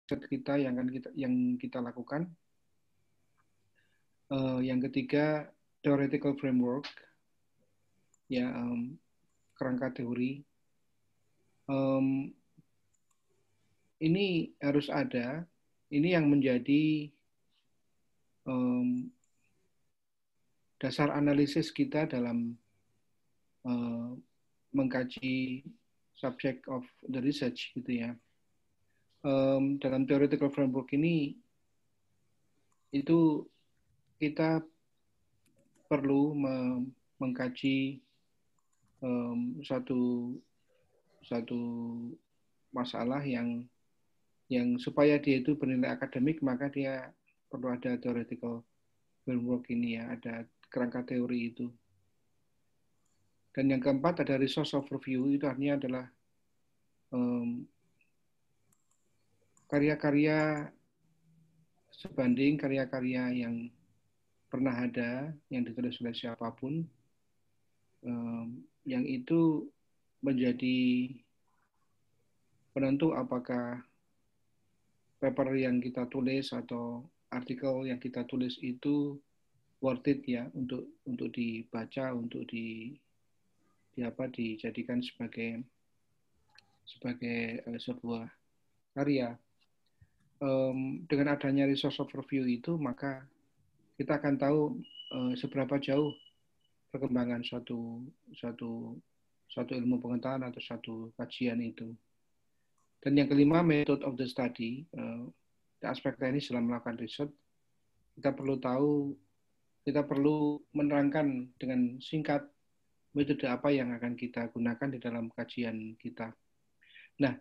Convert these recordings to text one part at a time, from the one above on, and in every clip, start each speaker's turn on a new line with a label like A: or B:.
A: riset kita yang kita lakukan. Yang ketiga, theoretical framework, ya, kerangka teori. Ini harus ada. Ini yang menjadi dasar analisis kita dalam mengkaji subject of the research, gitu ya. Dalam theoretical framework ini, itu kita perlu mengkaji satu masalah yang supaya dia itu bernilai akademik, maka dia perlu ada theoretical framework ini, ya, ada kerangka teori itu. Dan yang keempat ada resource overview, itu artinya adalah karya-karya sebanding karya-karya yang pernah ada, yang ditulis oleh siapapun, yang itu menjadi penentu apakah paper yang kita tulis atau artikel yang kita tulis itu worth it, ya, untuk dibaca, untuk dijadikan sebagai sebuah karya. Dengan adanya resource overview itu, maka kita akan tahu seberapa jauh perkembangan suatu ilmu pengetahuan atau suatu kajian itu. Dan yang kelima, method of the study. Aspek teknis dalam melakukan riset, kita perlu menerangkan dengan singkat metode apa yang akan kita gunakan di dalam kajian kita. Nah,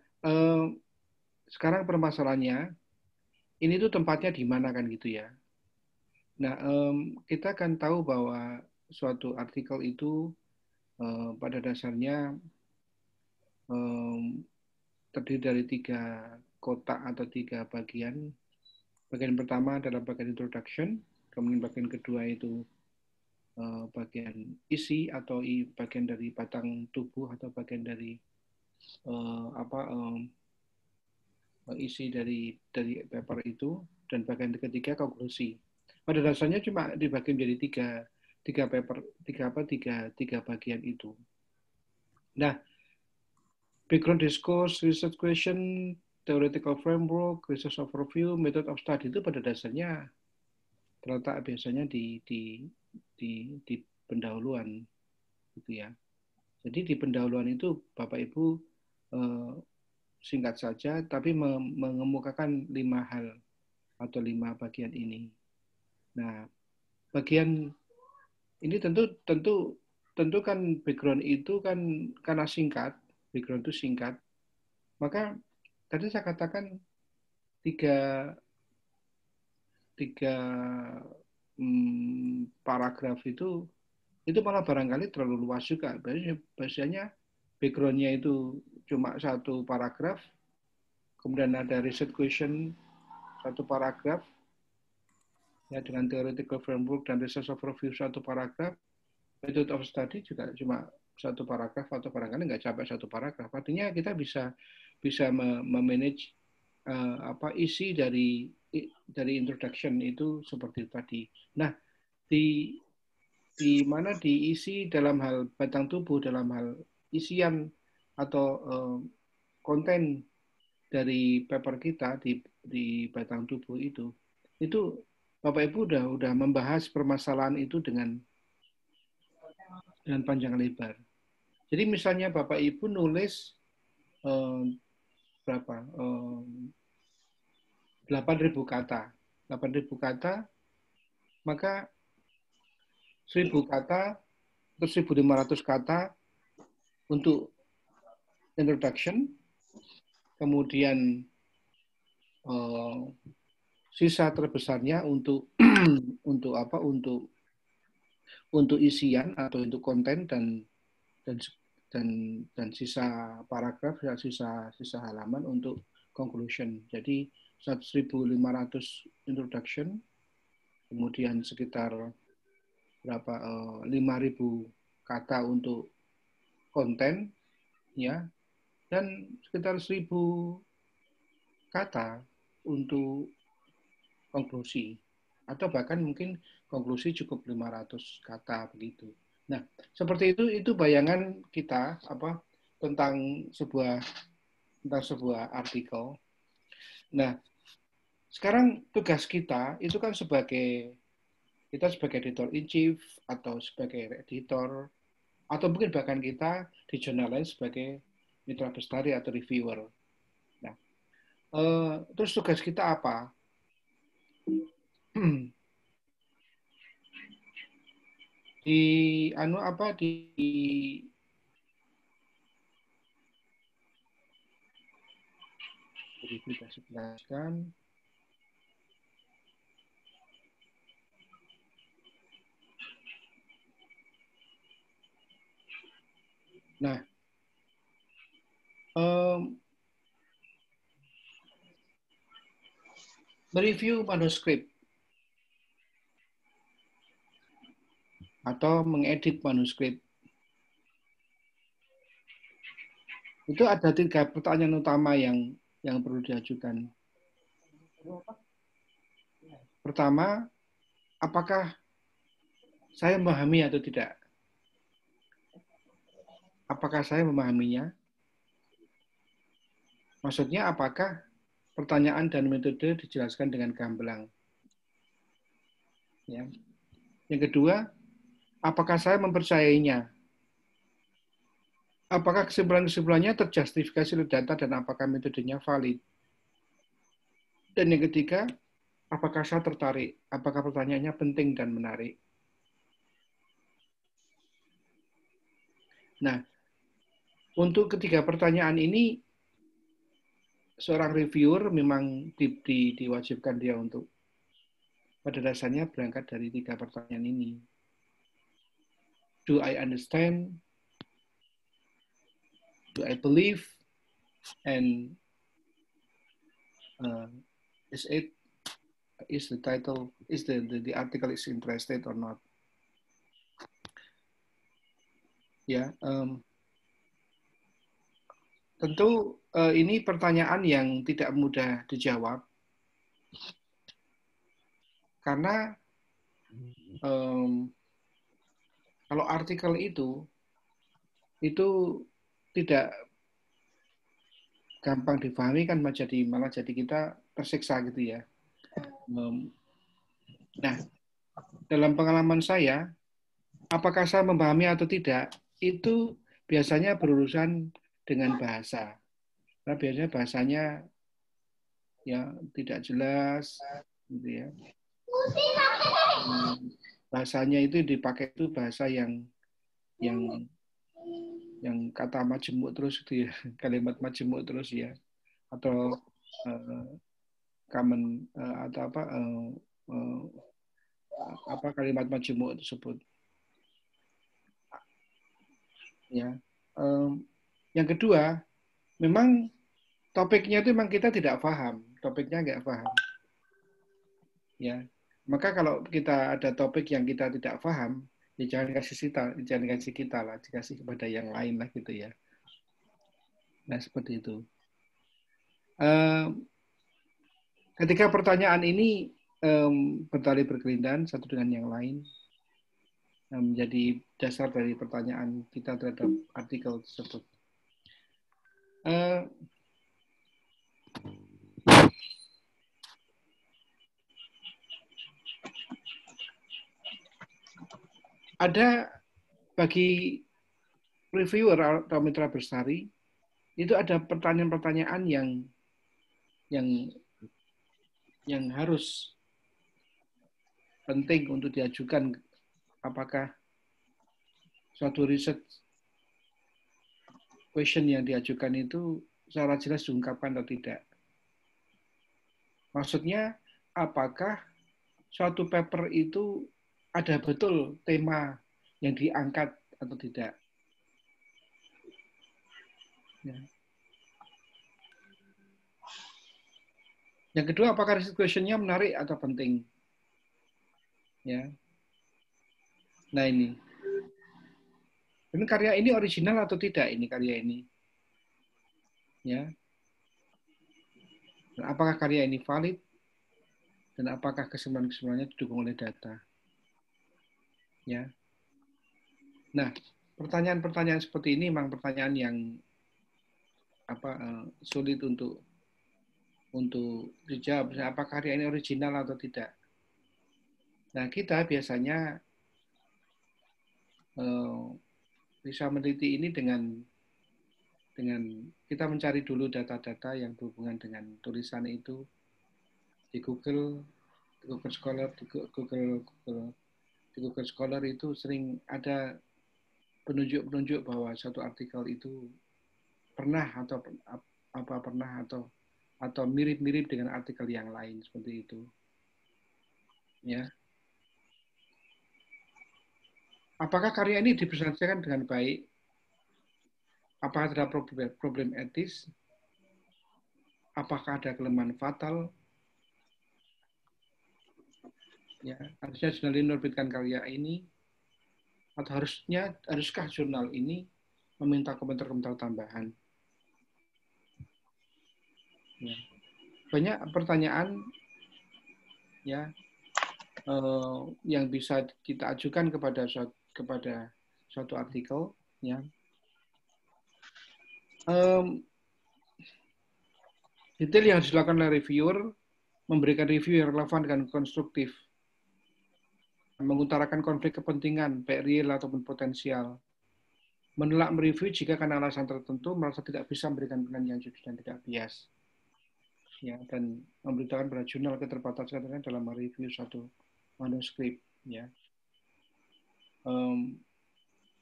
A: sekarang permasalahannya, ini tuh tempatnya di mana, kan, gitu ya. Nah, kita akan tahu bahwa suatu artikel itu pada dasarnya terdiri dari 3 kotak atau 3 bagian. Bagian pertama adalah bagian introduction, kemudian bagian kedua itu bagian isi atau bagian dari batang tubuh atau bagian dari isi dari paper itu, dan bagian ketiga konklusi. Pada dasarnya cuma dibagi menjadi tiga bagian itu. Nah, background discourse, research question, theoretical framework, research overview, method of study itu pada dasarnya terletak biasanya di pendahuluan, gitu ya. Jadi di pendahuluan itu Bapak Ibu singkat saja, tapi mengemukakan 5 hal atau 5 bagian ini. Nah, bagian ini tentu kan background itu kan karena singkat, background itu singkat, maka tadi saya katakan tiga paragraf itu malah barangkali terlalu luas juga. Biasanya background-nya itu cuma 1 paragraf, kemudian ada research question 1 paragraf, ya, dengan theoretical framework dan research overview 1 paragraf, method of study juga cuma 1 paragraf atau barangkali nggak sampai 1 paragraf. Artinya kita bisa memanage isi dari introduction itu seperti tadi. Nah, di mana diisi dalam hal batang tubuh, dalam hal isian atau konten dari paper kita di batang tubuh itu Bapak Ibu udah membahas permasalahan itu dengan panjang lebar. Jadi misalnya Bapak Ibu nulis berapa? 8.000 kata. 8.000 kata, maka 1.000 kata atau 1.500 kata untuk introduction, kemudian sisa terbesarnya untuk untuk isian atau untuk konten dan sisa paragraf, sisa halaman untuk conclusion. Jadi 1.500 introduction, kemudian sekitar 5.000 kata untuk konten, ya, dan sekitar 1.000 kata untuk konklusi, atau bahkan mungkin konklusi cukup 500 kata begitu. Nah, seperti itu bayangan kita tentang sebuah artikel. Nah, sekarang tugas kita itu kan sebagai editor in chief atau sebagai editor, atau mungkin bahkan kita di jurnal lain sebagai mitra bestari atau reviewer. Nah, terus tugas kita apa? Di verifikasi jelaskan. Nah, mereview manuskrip atau mengedit manuskrip itu ada 3 pertanyaan utama yang perlu diajukan. Pertama, apakah saya memahami atau tidak? Apakah saya memahaminya? Maksudnya apakah pertanyaan dan metode dijelaskan dengan gamblang? Ya. Yang kedua, apakah saya mempercayainya? Apakah kesimpulan-kesimpulannya terjustifikasi oleh data dan apakah metodenya valid? Dan yang ketiga, apakah saya tertarik? Apakah pertanyaannya penting dan menarik? Nah, untuk ketiga pertanyaan ini, seorang reviewer memang diwajibkan dia untuk pada dasarnya berangkat dari 3 pertanyaan ini. Do I understand? Do I believe? And is the title, is the article is interested or not? Ya, tentu ini pertanyaan yang tidak mudah dijawab karena kalau artikel itu tidak gampang dipahami kan malah jadi kita tersiksa gitu ya. Nah, dalam pengalaman saya, apakah saya memahami atau tidak, itu biasanya berurusan dengan bahasa. Karena biasanya bahasanya ya tidak jelas, gitu ya. Bahasanya itu dipakai itu bahasa yang kata majemuk terus gitu ya, kalimat majemuk terus ya, atau common atau kalimat majemuk tersebut. Ya, yang kedua, memang topiknya itu memang kita tidak paham, topiknya nggak paham. Ya, maka kalau kita ada topik yang kita tidak paham, ya jangan kasih kita lah, dikasih kepada yang lain lah gitu ya. Nah seperti itu. Ketika pertanyaan ini bertali berkelindan satu dengan yang lain, menjadi dasar dari pertanyaan kita terhadap artikel tersebut. Ada bagi reviewer atau mitra bestari itu ada pertanyaan-pertanyaan yang harus penting untuk diajukan. Apakah suatu riset question yang diajukan itu secara jelas diungkapkan atau tidak? Maksudnya, apakah suatu paper itu ada betul tema yang diangkat atau tidak? Ya. Yang kedua, apakah riset question-nya menarik atau penting? Ya. Nah ini. Ini karya ini original atau tidak ini karya ini? Ya. Dan apakah karya ini valid? Dan apakah kesimpulan-kesimpulannya didukung oleh data? Ya. Nah, pertanyaan-pertanyaan seperti ini memang pertanyaan yang sulit untuk dijawab. Apakah karya ini original atau tidak? Nah, kita biasanya bisa meneliti ini dengan kita mencari dulu data-data yang berhubungan dengan tulisan itu di Google Scholar, di Google Scholar itu sering ada penunjuk-penunjuk bahwa satu artikel itu pernah atau mirip-mirip dengan artikel yang lain seperti itu. Ya. Apakah karya ini dipresentasikan dengan baik? Apakah ada problem etis? Apakah ada kelemahan fatal? Ya, harusnya jurnal ini menerbitkan karya ini, atau haruskah jurnal ini meminta komentar-komentar tambahan? Ya. Banyak pertanyaan ya yang bisa kita ajukan kepada suatu artikel. Ya. Detail yang harus dilakukan oleh reviewer, memberikan review yang relevan dan konstruktif, mengutarakan konflik kepentingan, baik real ataupun potensial, menolak mereview jika karena alasan tertentu merasa tidak bisa memberikan penilaian yang jujur dan tidak bias, ya, dan memberitahukan pada jurnal keterbatasan dalam mereview suatu manuskrip, ya,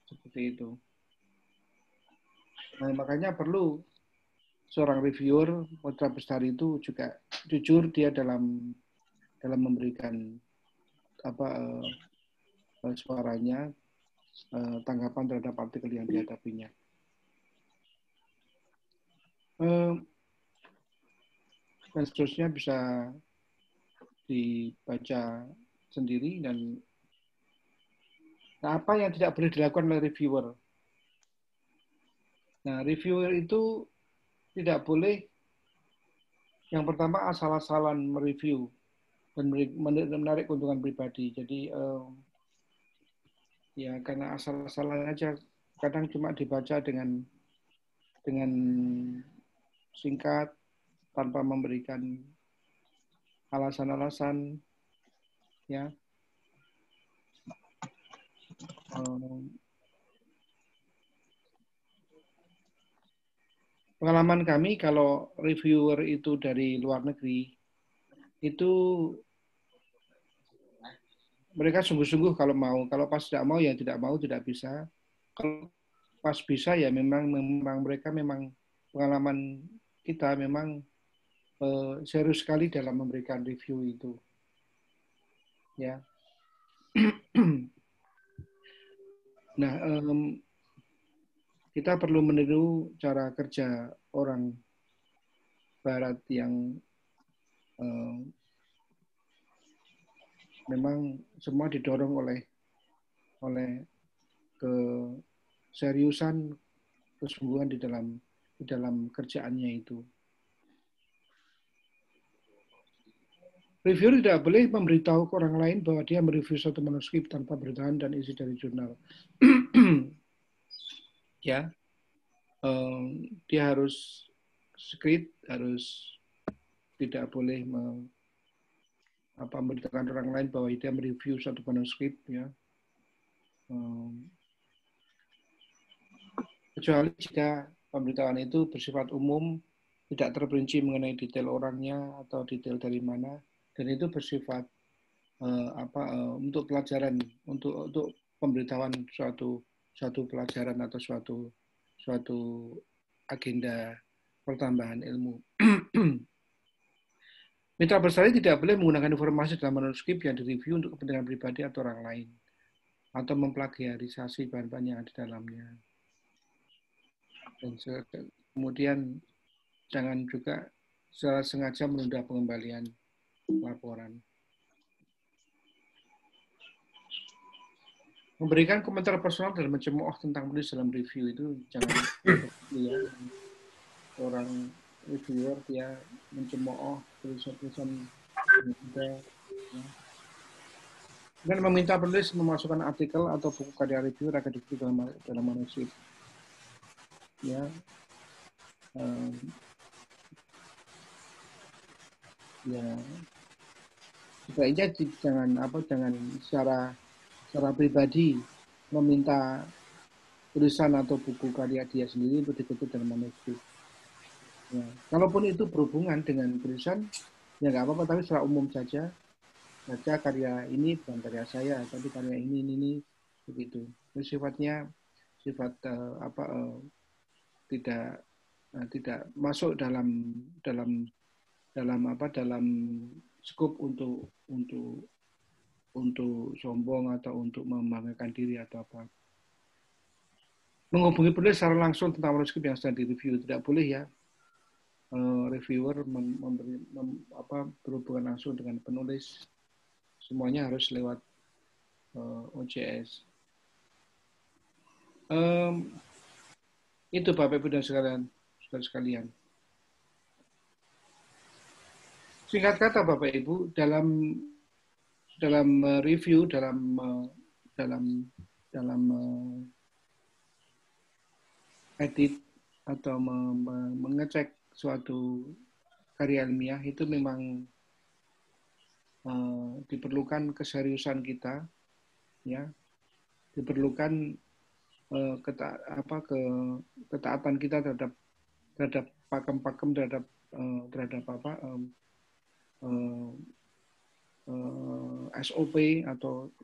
A: seperti itu. Nah, makanya perlu seorang reviewer Putra Bestari itu juga jujur dia dalam memberikan suaranya, tanggapan terhadap artikel yang dihadapinya. Dan seterusnya bisa dibaca sendiri. Dan apa yang tidak boleh dilakukan oleh reviewer? Nah, reviewer itu tidak boleh yang pertama asal-asalan mereview dan menarik keuntungan pribadi. Jadi ya karena asal-asalan aja, kadang cuma dibaca dengan singkat tanpa memberikan alasan-alasan, ya. Pengalaman kami kalau reviewer itu dari luar negeri, itu mereka sungguh-sungguh kalau mau. Kalau pas tidak mau ya tidak mau, tidak bisa. Kalau pas bisa ya memang mereka memang pengalaman kita memang serius sekali dalam memberikan review itu. Ya. Nah, kita perlu meniru cara kerja orang Barat yang memang semua didorong oleh keseriusan, kesungguhan di dalam kerjaannya itu. Reviewer tidak boleh memberitahu ke orang lain bahwa dia mereview suatu manuskrip tanpa beritahuan dan isi dari jurnal. Ya, dia harus secret, harus tidak boleh memberitahukan orang lain bahwa dia mereview suatu manuskrip, ya. Kecuali jika pemberitahuan itu bersifat umum, tidak terperinci mengenai detail orangnya atau detail dari mana, dan itu bersifat untuk pelajaran, untuk pemberitahuan suatu pelajaran atau suatu agenda pertambahan ilmu. Mitra Bestari tidak boleh menggunakan informasi dalam manuskrip yang direview untuk kepentingan pribadi atau orang lain, atau memplagiarisasi bahan-bahan yang ada di dalamnya. Dan kemudian jangan juga secara sengaja menunda pengembalian laporan. Memberikan komentar personal dan mencemooh tentang penulis dalam review itu jangan, ya. reviewer dia mencemooh tulisan-tulisan yang ada, ya. Dan meminta penulis memasukkan artikel atau buku karya reviewer agar dikutip dalam manuskrip. Ya, ya, sebaiknya jangan secara pribadi meminta tulisan atau buku karya dia sendiri untuk dikutip dalam manuskrip. Ya. Kalaupun itu berhubungan dengan tulisan, ya nggak apa-apa, tapi secara umum saja. Baca karya ini bukan karya saya, tapi karya ini begitu. Itu sifatnya tidak masuk dalam skop untuk sombong atau untuk membanggakan diri atau apa. Menghubungi penulis secara langsung tentang manuskrip yang sedang direview tidak boleh ya. Reviewer berhubungan langsung dengan penulis, semuanya harus lewat OJS. Itu Bapak Ibu dan saudara sekalian. Singkat kata Bapak Ibu, dalam review, dalam edit atau mengecek suatu karya ilmiah itu memang diperlukan keseriusan kita, ya, diperlukan ketaatan kita terhadap pakem-pakem, terhadap SOP atau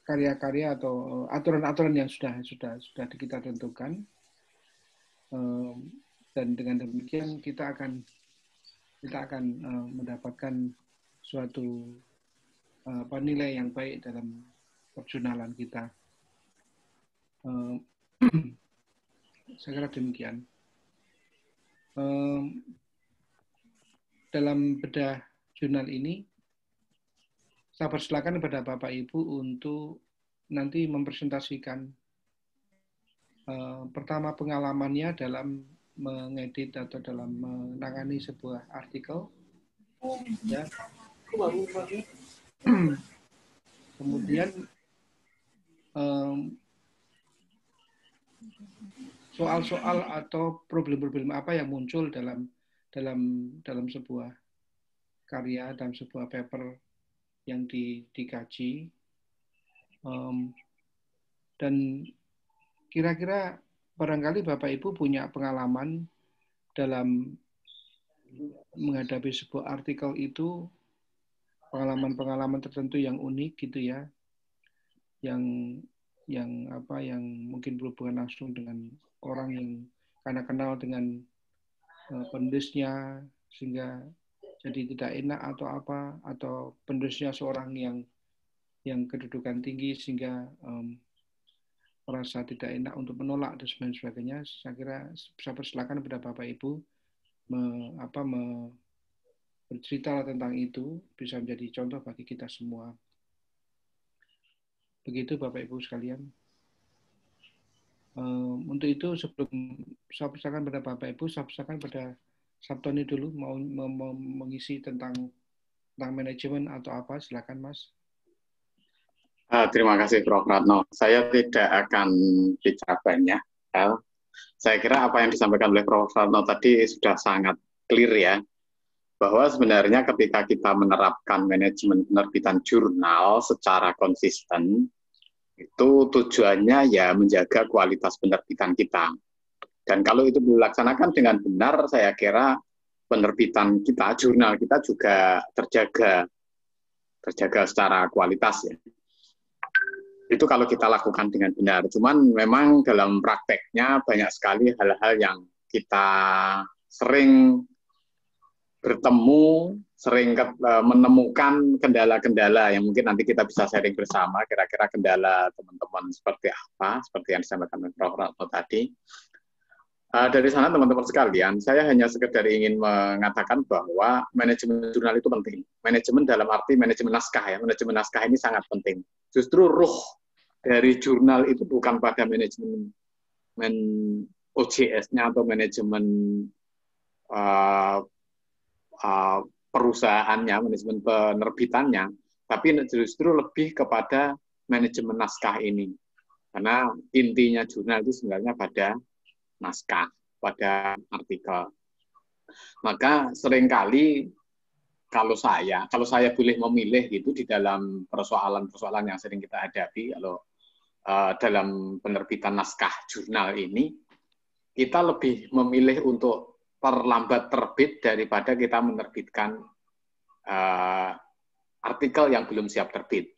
A: karya-karya atau aturan-aturan yang sudah kita tentukan, dan dengan demikian kita akan mendapatkan suatu nilai yang baik dalam perjurnalan kita. Saya kira demikian. Dalam bedah jurnal ini, saya persilakan kepada Bapak Ibu untuk nanti mempresentasikan pertama pengalamannya dalam mengedit atau dalam menangani sebuah artikel, ya. Kemudian soal-soal atau problem-problem apa yang muncul dalam sebuah karya, dalam sebuah paper yang dikaji, dan kira-kira barangkali Bapak Ibu punya pengalaman dalam menghadapi sebuah artikel itu, pengalaman-pengalaman tertentu yang unik gitu ya, yang mungkin berhubungan langsung dengan orang yang karena kenal dengan penulisnya sehingga jadi tidak enak atau apa, atau penulisnya seorang yang kedudukan tinggi sehingga merasa tidak enak untuk menolak dan sebagainya. Saya kira saya persilakan kepada Bapak Ibu bercerita tentang itu, bisa menjadi contoh bagi kita semua. Begitu Bapak Ibu sekalian. Untuk itu sebelum saya persilakan pada Bapak Ibu, saya persilakan pada Sabtoni dulu mau mengisi tentang manajemen atau apa, silakan Mas.
B: Terima kasih Prof. Ratno. Saya tidak akan bicara banyak. Saya kira apa yang disampaikan oleh Prof. Ratno tadi sudah sangat clear ya, bahwa sebenarnya ketika kita menerapkan manajemen penerbitan jurnal secara konsisten, itu tujuannya ya menjaga kualitas penerbitan kita. Dan kalau itu dilaksanakan dengan benar, saya kira penerbitan kita, jurnal kita juga terjaga secara kualitas ya. Itu kalau kita lakukan dengan benar. Cuman memang dalam prakteknya banyak sekali hal-hal yang kita sering bertemu, sering menemukan kendala-kendala yang mungkin nanti kita bisa sharing bersama, kira-kira kendala teman-teman seperti apa, seperti yang disampaikan oleh Prof. Ratno tadi. Dari sana teman-teman sekalian, saya hanya sekedar ingin mengatakan bahwa manajemen jurnal itu penting. Manajemen dalam arti manajemen naskah ya, manajemen naskah ini sangat penting. Justru ruh dari jurnal itu bukan pada manajemen OJS-nya atau manajemen perusahaannya, manajemen penerbitannya, tapi justru lebih kepada manajemen naskah ini. Karena intinya jurnal itu sebenarnya pada naskah, pada artikel. Maka seringkali kalau saya boleh memilih gitu di dalam persoalan-persoalan yang sering kita hadapi, kalau dalam penerbitan naskah jurnal ini, kita lebih memilih untuk terlambat terbit daripada kita menerbitkan artikel yang belum siap terbit.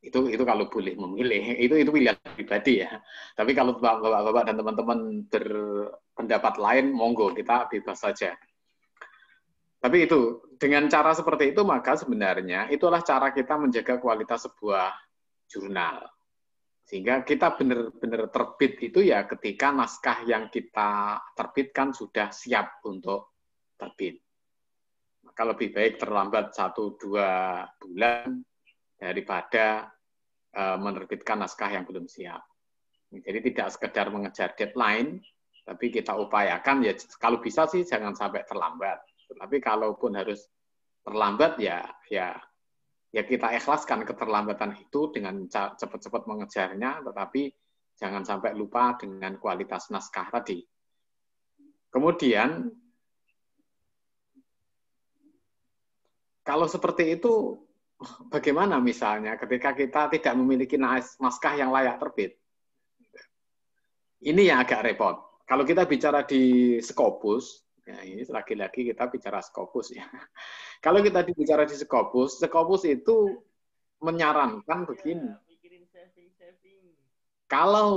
B: Itu kalau boleh memilih, itu pilihan pribadi ya. Tapi kalau bapak-bapak dan teman-teman berpendapat lain, monggo, kita bebas saja. Tapi itu, dengan cara seperti itu, maka sebenarnya itulah cara kita menjaga kualitas sebuah jurnal. Sehingga kita benar-benar terbit itu ya ketika naskah yang kita terbitkan sudah siap untuk terbit. Maka lebih baik terlambat 1-2 bulan daripada menerbitkan naskah yang belum siap. Jadi tidak sekedar mengejar deadline, tapi kita upayakan ya kalau bisa sih jangan sampai terlambat. Tapi kalaupun harus terlambat ya kita ikhlaskan keterlambatan itu dengan cepat-cepat mengejarnya, tetapi jangan sampai lupa dengan kualitas naskah tadi. Kemudian kalau seperti itu, bagaimana misalnya ketika kita tidak memiliki naskah yang layak terbit? Ini yang agak repot. Kalau kita bicara di Scopus, ya ini lagi-lagi kita bicara Scopus ya. Kalau kita bicara di Scopus itu menyarankan begini. Kalau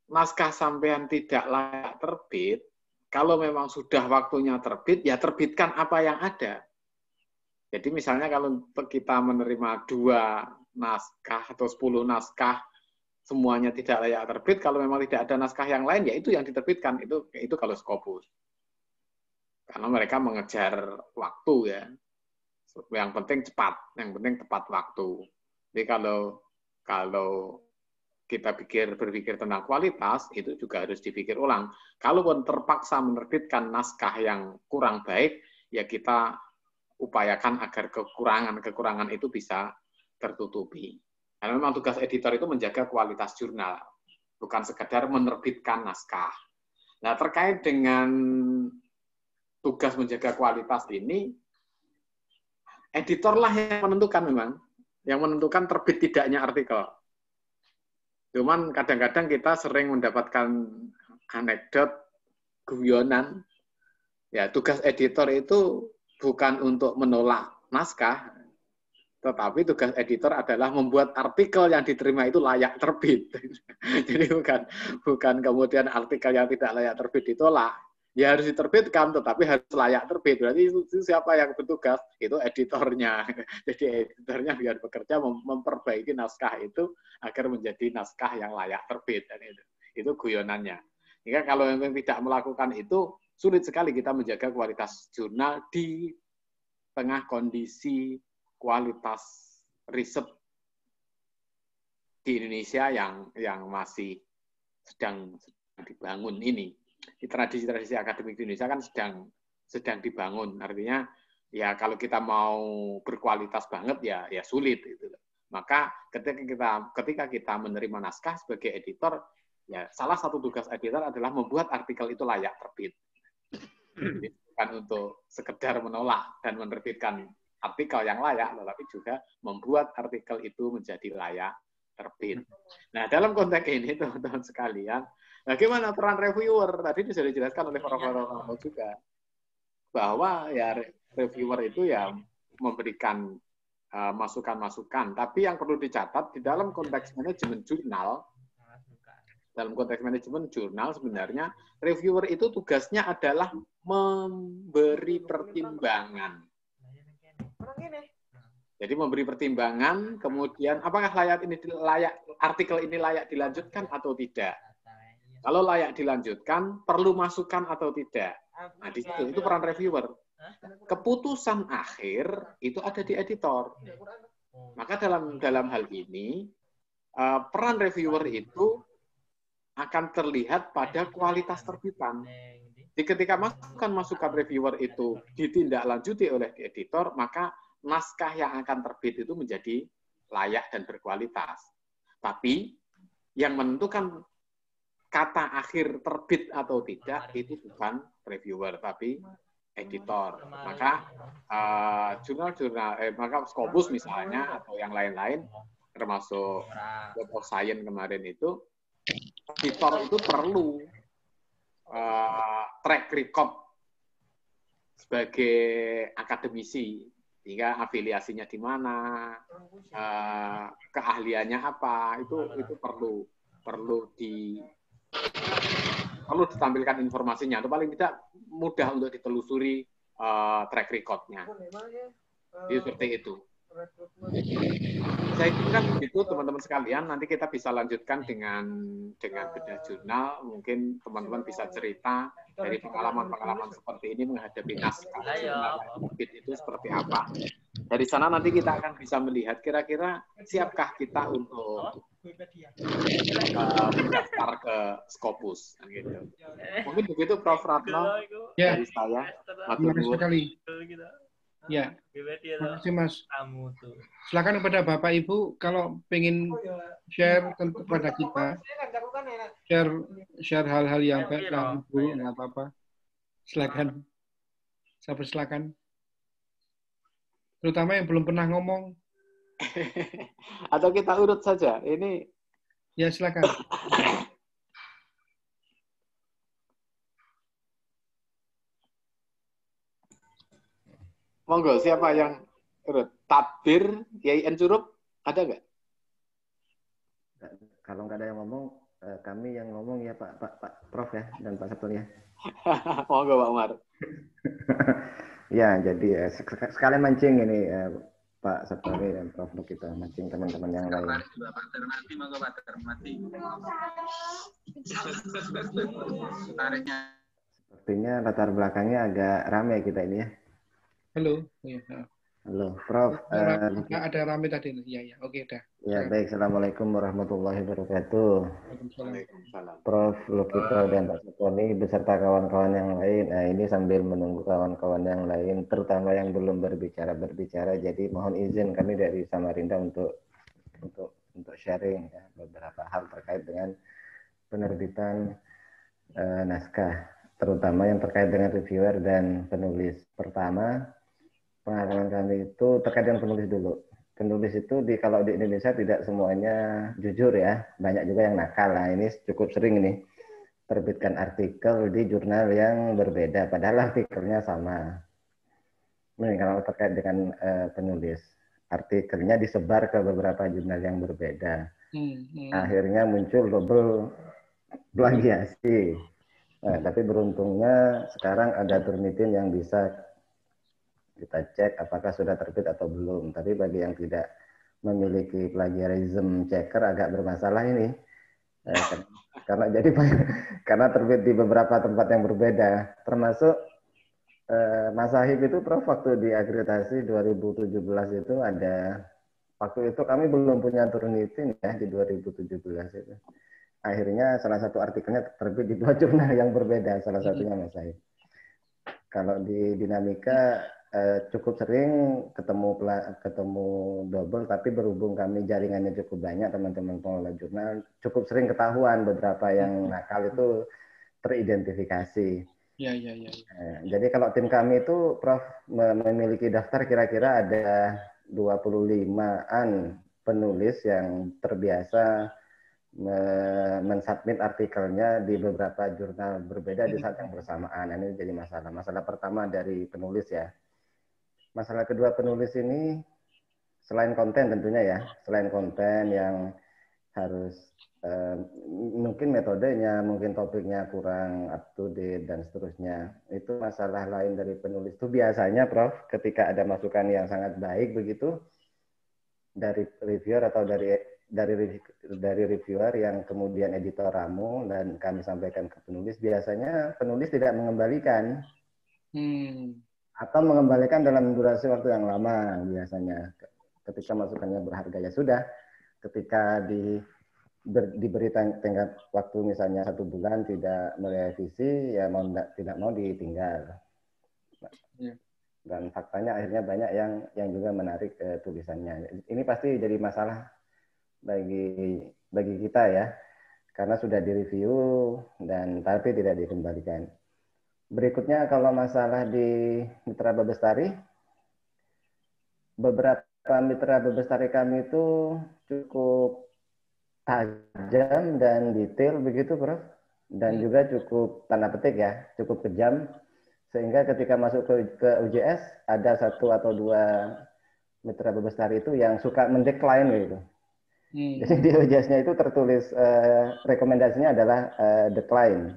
B: naskah sampean tidak layak terbit, kalau memang sudah waktunya terbit, ya terbitkan apa yang ada. Jadi misalnya kalau kita menerima 2 naskah atau 10 naskah, semuanya tidak layak terbit, kalau memang tidak ada naskah yang lain, ya itu yang diterbitkan. Itu kalau Scopus. Karena mereka mengejar waktu ya. Yang penting cepat, yang penting tepat waktu. Jadi kalau kita berpikir tentang kualitas, itu juga harus dipikir ulang. Kalaupun terpaksa menerbitkan naskah yang kurang baik, ya kita upayakan agar kekurangan itu bisa tertutupi. Karena memang tugas editor itu menjaga kualitas jurnal, bukan sekedar menerbitkan naskah. Nah, terkait dengan tugas menjaga kualitas ini, editorlah yang menentukan memang, yang menentukan terbit tidaknya artikel. Cuman kadang-kadang kita sering mendapatkan anekdot, guyonan. Ya, tugas editor itu bukan untuk menolak naskah, tetapi tugas editor adalah membuat artikel yang diterima itu layak terbit. Jadi bukan kemudian artikel yang tidak layak terbit ditolak. Ya harus diterbitkan, tetapi harus layak terbit. Berarti itu siapa yang bertugas? Itu editornya. Jadi editornya biar bekerja memperbaiki naskah itu agar menjadi naskah yang layak terbit. Dan itu guyonannya. Jika kalau memang tidak melakukan itu, sulit sekali kita menjaga kualitas jurnal di tengah kondisi kualitas riset di Indonesia yang masih sedang dibangun ini. Di tradisi-tradisi akademik di Indonesia kan sedang dibangun. Artinya ya kalau kita mau berkualitas banget ya sulit gitu. Maka ketika kita menerima naskah sebagai editor, ya salah satu tugas editor adalah membuat artikel itu layak terbit. Jadi, bukan untuk sekedar menolak dan menerbitkan artikel yang layak, tetapi juga membuat artikel itu menjadi layak terbit. Nah, dalam konteks ini, teman-teman sekalian, bagaimana peran reviewer? Tadi sudah dijelaskan oleh Prof. juga, bahwa ya reviewer itu ya memberikan masukan-masukan. Tapi yang perlu dicatat, di dalam konteks manajemen jurnal, sebenarnya reviewer itu tugasnya adalah memberi pertimbangan. Jadi memberi pertimbangan, kemudian apakah artikel ini layak dilanjutkan atau tidak. Kalau layak dilanjutkan, perlu masukan atau tidak. Nah, di situ itu peran reviewer. Keputusan akhir itu ada di editor. Maka dalam hal ini peran reviewer itu akan terlihat pada kualitas terbitan. Jadi ketika masukan reviewer itu ditindaklanjuti oleh editor, maka naskah yang akan terbit itu menjadi layak dan berkualitas. Tapi yang menentukan kata akhir terbit atau tidak itu bukan reviewer, tapi editor. Maka maka Scopus misalnya atau yang lain-lain, termasuk Web of Science kemarin itu, editor itu perlu track record sebagai akademisi, sehingga afiliasinya di mana, keahliannya apa, itu perlu ditampilkan informasinya, atau paling tidak mudah untuk ditelusuri track record-nya. Jadi seperti itu. Saya kira begitu teman-teman sekalian. Nanti kita bisa lanjutkan dengan bedah jurnal. Mungkin teman-teman bisa cerita dari pengalaman-pengalaman seperti ini menghadapi naskah jurnal terbit itu seperti apa. Dari sana nanti kita akan bisa melihat kira-kira siapkah kita untuk mendaftar ke Scopus. Gitu. Mungkin begitu Prof. Ratno dari saya.
A: Terima kasih sekali. Ya, terima kasih Mas. Silakan kepada Bapak Ibu kalau pengen share kepada kita, share hal-hal yang baik dan buruk nggak apa-apa. Silakan, silakan. Terutama yang belum pernah ngomong.
B: Atau kita urut saja. Ini.
A: Ya silakan.
B: Monggo, siapa yang urut? Tabir, Kiai Encurup, ada nggak?
C: Kalau nggak ada yang ngomong, kami yang ngomong ya Pak Prof ya dan Pak Sabton ya.
B: Monggo Pak Umar.
C: Ya, jadi sekalian mancing ini Pak Sabton dan Prof untuk kita mancing teman-teman yang lain. Sepertinya latar belakangnya agak ramai kita ini ya.
A: Halo.
C: Halo, Prof.
A: Ada rame tadi. Ya, oke dah.
C: Ya, baik. Assalamualaikum warahmatullahi wabarakatuh. Prof. Lukito dan Pak Sotoni beserta kawan-kawan yang lain. Nah, ini sambil menunggu kawan-kawan yang lain, terutama yang belum berbicara. Jadi mohon izin kami dari Samarinda untuk sharing ya, beberapa hal terkait dengan penerbitan naskah, terutama yang terkait dengan reviewer dan penulis. Pertama, pengalaman kami itu terkait dengan penulis dulu. Penulis itu kalau di Indonesia tidak semuanya jujur ya, banyak juga yang nakal. Nah, ini cukup sering nih terbitkan artikel di jurnal yang berbeda, padahal artikelnya sama. Ini kalau terkait dengan penulis, artikelnya disebar ke beberapa jurnal yang berbeda. Akhirnya muncul double plagiasi. Nah, tapi beruntungnya sekarang ada Turnitin yang bisa kita cek apakah sudah terbit atau belum. Tapi bagi yang tidak memiliki plagiarism checker agak bermasalah ini. Karena terbit di beberapa tempat yang berbeda. Termasuk Mas Sahib itu Prof waktu di akreditasi 2017 itu ada, waktu itu kami belum punya Turnitin ya di 2017 itu. Akhirnya salah satu artikelnya terbit di 2 jurnal yang berbeda, salah satunya Mas Sahib. Kalau di Dinamika cukup sering ketemu double, tapi berhubung kami jaringannya cukup banyak teman-teman pengelola jurnal, cukup sering ketahuan beberapa yang nakal itu teridentifikasi.
A: Ya.
C: Jadi kalau tim kami itu Prof memiliki daftar kira-kira ada 25-an penulis yang terbiasa mensubmit artikelnya di beberapa jurnal berbeda di saat yang bersamaan. Ini jadi masalah. Masalah pertama dari penulis ya. Masalah kedua penulis ini selain konten tentunya ya, selain konten yang harus mungkin metodenya, mungkin topiknya kurang up to date dan seterusnya. Itu masalah lain dari penulis itu biasanya Prof ketika ada masukan yang sangat baik begitu dari reviewer atau dari reviewer yang kemudian editor ramu dan kami sampaikan ke penulis, biasanya penulis tidak mengembalikan atau mengembalikan dalam durasi waktu yang lama biasanya. Ketika masukannya berharga ya sudah, ketika diberi tenggat waktu misalnya 1 bulan tidak merevisi, ya mau tidak mau ditinggal. Dan faktanya akhirnya banyak yang juga menarik tulisannya. Ini pasti jadi masalah bagi kita ya, karena sudah direview dan tapi tidak dikembalikan. Berikutnya kalau masalah di Mitra Babestari, beberapa Mitra Babestari kami itu cukup tajam dan detail begitu, Prof. Dan juga cukup tanda petik ya, cukup kejam. Sehingga ketika masuk ke UJS ada 1 atau 2 Mitra Babestari itu yang suka mendecline gitu. Jadi di UJS-nya itu tertulis rekomendasinya adalah decline,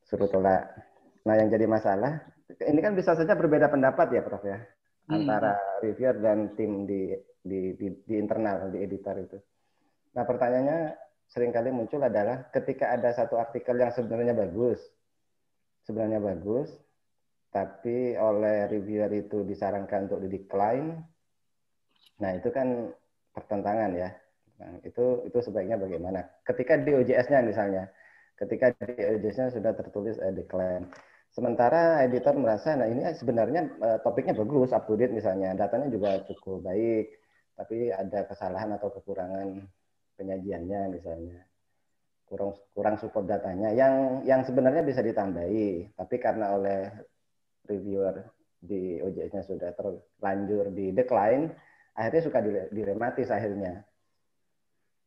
C: suruh tolak. Nah, yang jadi masalah, ini kan bisa saja berbeda pendapat ya, Prof ya, antara reviewer dan tim di internal, di editor itu. Nah, pertanyaannya seringkali muncul adalah ketika ada satu artikel yang sebenarnya bagus, tapi oleh reviewer itu disarankan untuk di-decline, nah itu kan pertentangan ya. Nah, itu sebaiknya bagaimana? Ketika di OJS-nya misalnya, ketika di OJS-nya sudah tertulis decline. Sementara editor merasa, nah ini sebenarnya topiknya bagus, up to date misalnya, datanya juga cukup baik, tapi ada kesalahan atau kekurangan penyajiannya misalnya, kurang support datanya, yang sebenarnya bisa ditambahi, tapi karena oleh reviewer di OJS-nya sudah terlanjur di decline, akhirnya suka dilematis akhirnya.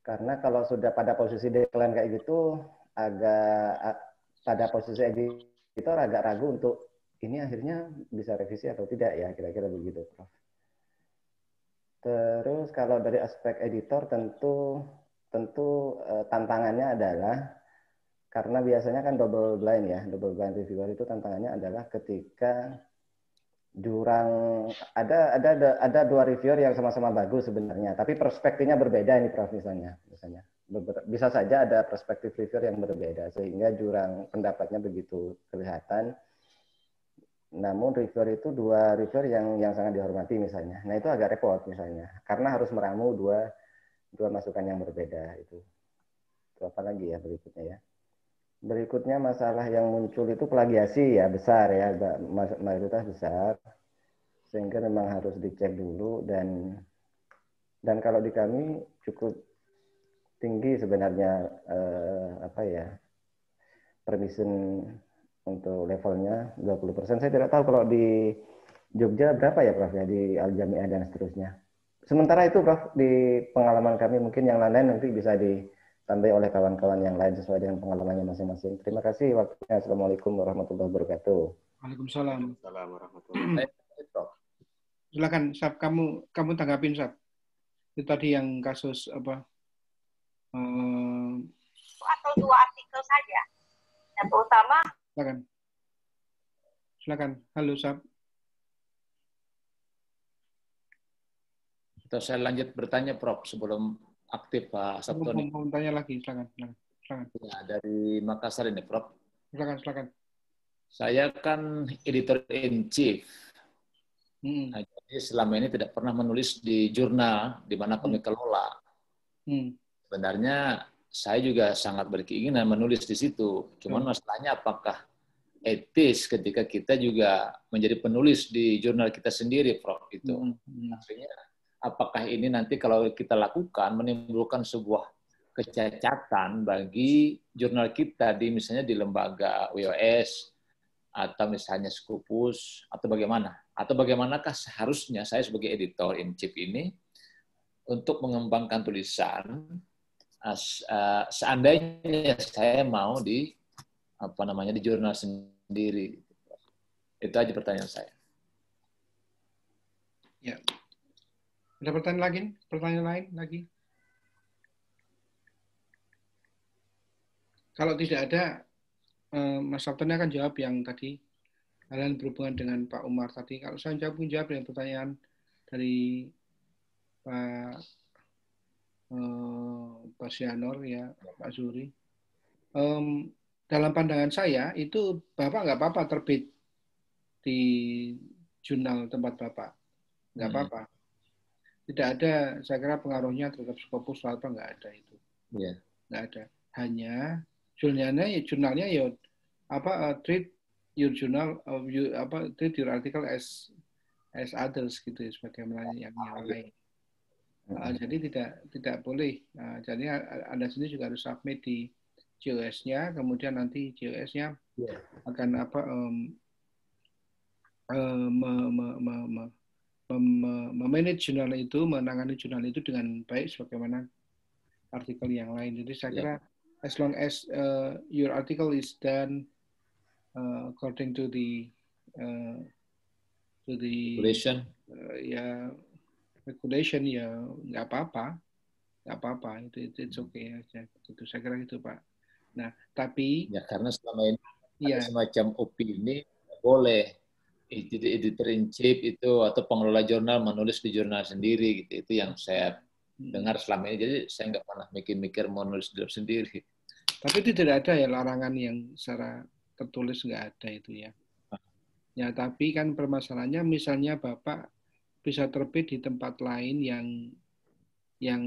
C: Karena kalau sudah pada posisi decline kayak gitu, pada posisi editor agak ragu untuk ini akhirnya bisa revisi atau tidak ya, kira-kira begitu, Prof. Terus kalau dari aspek editor tentu tantangannya adalah karena biasanya kan double blind reviewer itu tantangannya adalah ketika ada 2 reviewer yang sama-sama bagus sebenarnya, tapi perspektifnya berbeda ini, Prof, misalnya. Bisa saja ada perspektif reviewer yang berbeda sehingga jurang pendapatnya begitu kelihatan. Namun reviewer itu 2 reviewer yang sangat dihormati misalnya. Nah, itu agak repot misalnya karena harus meramu dua masukan yang berbeda itu. Itu apa lagi ya berikutnya ya? Berikutnya masalah yang muncul itu plagiasi ya, besar ya, mayoritas besar. Sehingga memang harus dicek dulu dan kalau di kami cukup tinggi sebenarnya permission untuk levelnya 20%. Saya tidak tahu kalau di Jogja berapa ya, Prof ya, di Al-Jami'ah dan seterusnya. Sementara itu, Prof, di pengalaman kami mungkin yang lain nanti bisa ditambah oleh kawan-kawan yang lain sesuai dengan pengalamannya masing-masing. Terima kasih waktunya. Assalamualaikum warahmatullahi wabarakatuh.
A: Waalaikumsalam.
B: Warahmatullahi wabarakatuh.
A: Silakan, Sab, kamu tanggapin, Sab. Itu tadi yang kasus apa?
D: Atau 2 artikel saja. Yang terutama.
A: Silakan. Halo, Sab.
E: Atau saya lanjut bertanya, Prof, sebelum aktif Pak Sabtoni.
A: Mau tanya lagi, silakan.
E: Ya, dari Makassar ini, Prof.
A: Silakan.
E: Saya kan editor in chief. Nah, jadi selama ini tidak pernah menulis di jurnal di mana kami kelola. Sebenarnya saya juga sangat berkeinginan menulis di situ. Cuman masalahnya apakah etis ketika kita juga menjadi penulis di jurnal kita sendiri, Prof. Itu. Artinya apakah ini nanti kalau kita lakukan menimbulkan sebuah kecacatan bagi jurnal kita misalnya di lembaga WOS atau misalnya Scopus atau bagaimana? Atau bagaimanakah seharusnya saya sebagai editor in chief ini untuk mengembangkan tulisan seandainya saya mau di jurnal sendiri. Itu aja pertanyaan saya.
A: Ya. Ada pertanyaan lain lagi? Kalau tidak ada, Mas Sabtoni akan jawab yang tadi, hal berhubungan dengan Pak Umar tadi. Kalau saya jawab dengan pertanyaan dari Pak Syanor, ya, Pak Zuri. Dalam pandangan saya, itu Bapak nggak apa-apa terbit di jurnal tempat Bapak. Nggak apa-apa. Tidak ada, saya kira pengaruhnya terhadap Scopus atau apa, nggak ada itu.
E: Yeah.
A: Nggak ada. Hanya jurnalnya ya treat your journal treat your article as others gitu ya, sebagaimana yang lain. Jadi tidak boleh. Jadi Anda sendiri juga harus submit di JOS-nya, kemudian nanti JOS-nya akan memanage jurnal itu, menangani jurnal itu dengan baik sebagaimana artikel yang lain. Jadi saya kira as long as your article is done according to the
E: regulation,
A: regulation ya nggak apa-apa, itu it's okay aja. Itu saya kira itu Pak. Nah tapi
E: ya karena selama ini ada semacam opini boleh editor in chief itu atau pengelola jurnal menulis di jurnal sendiri gitu. Itu yang saya dengar selama ini. Jadi saya nggak pernah mikir-mikir mau nulis sendiri.
A: Tapi itu tidak ada ya larangan yang secara tertulis, nggak ada itu ya. Ya tapi kan permasalahannya misalnya Bapak bisa terbit di tempat lain yang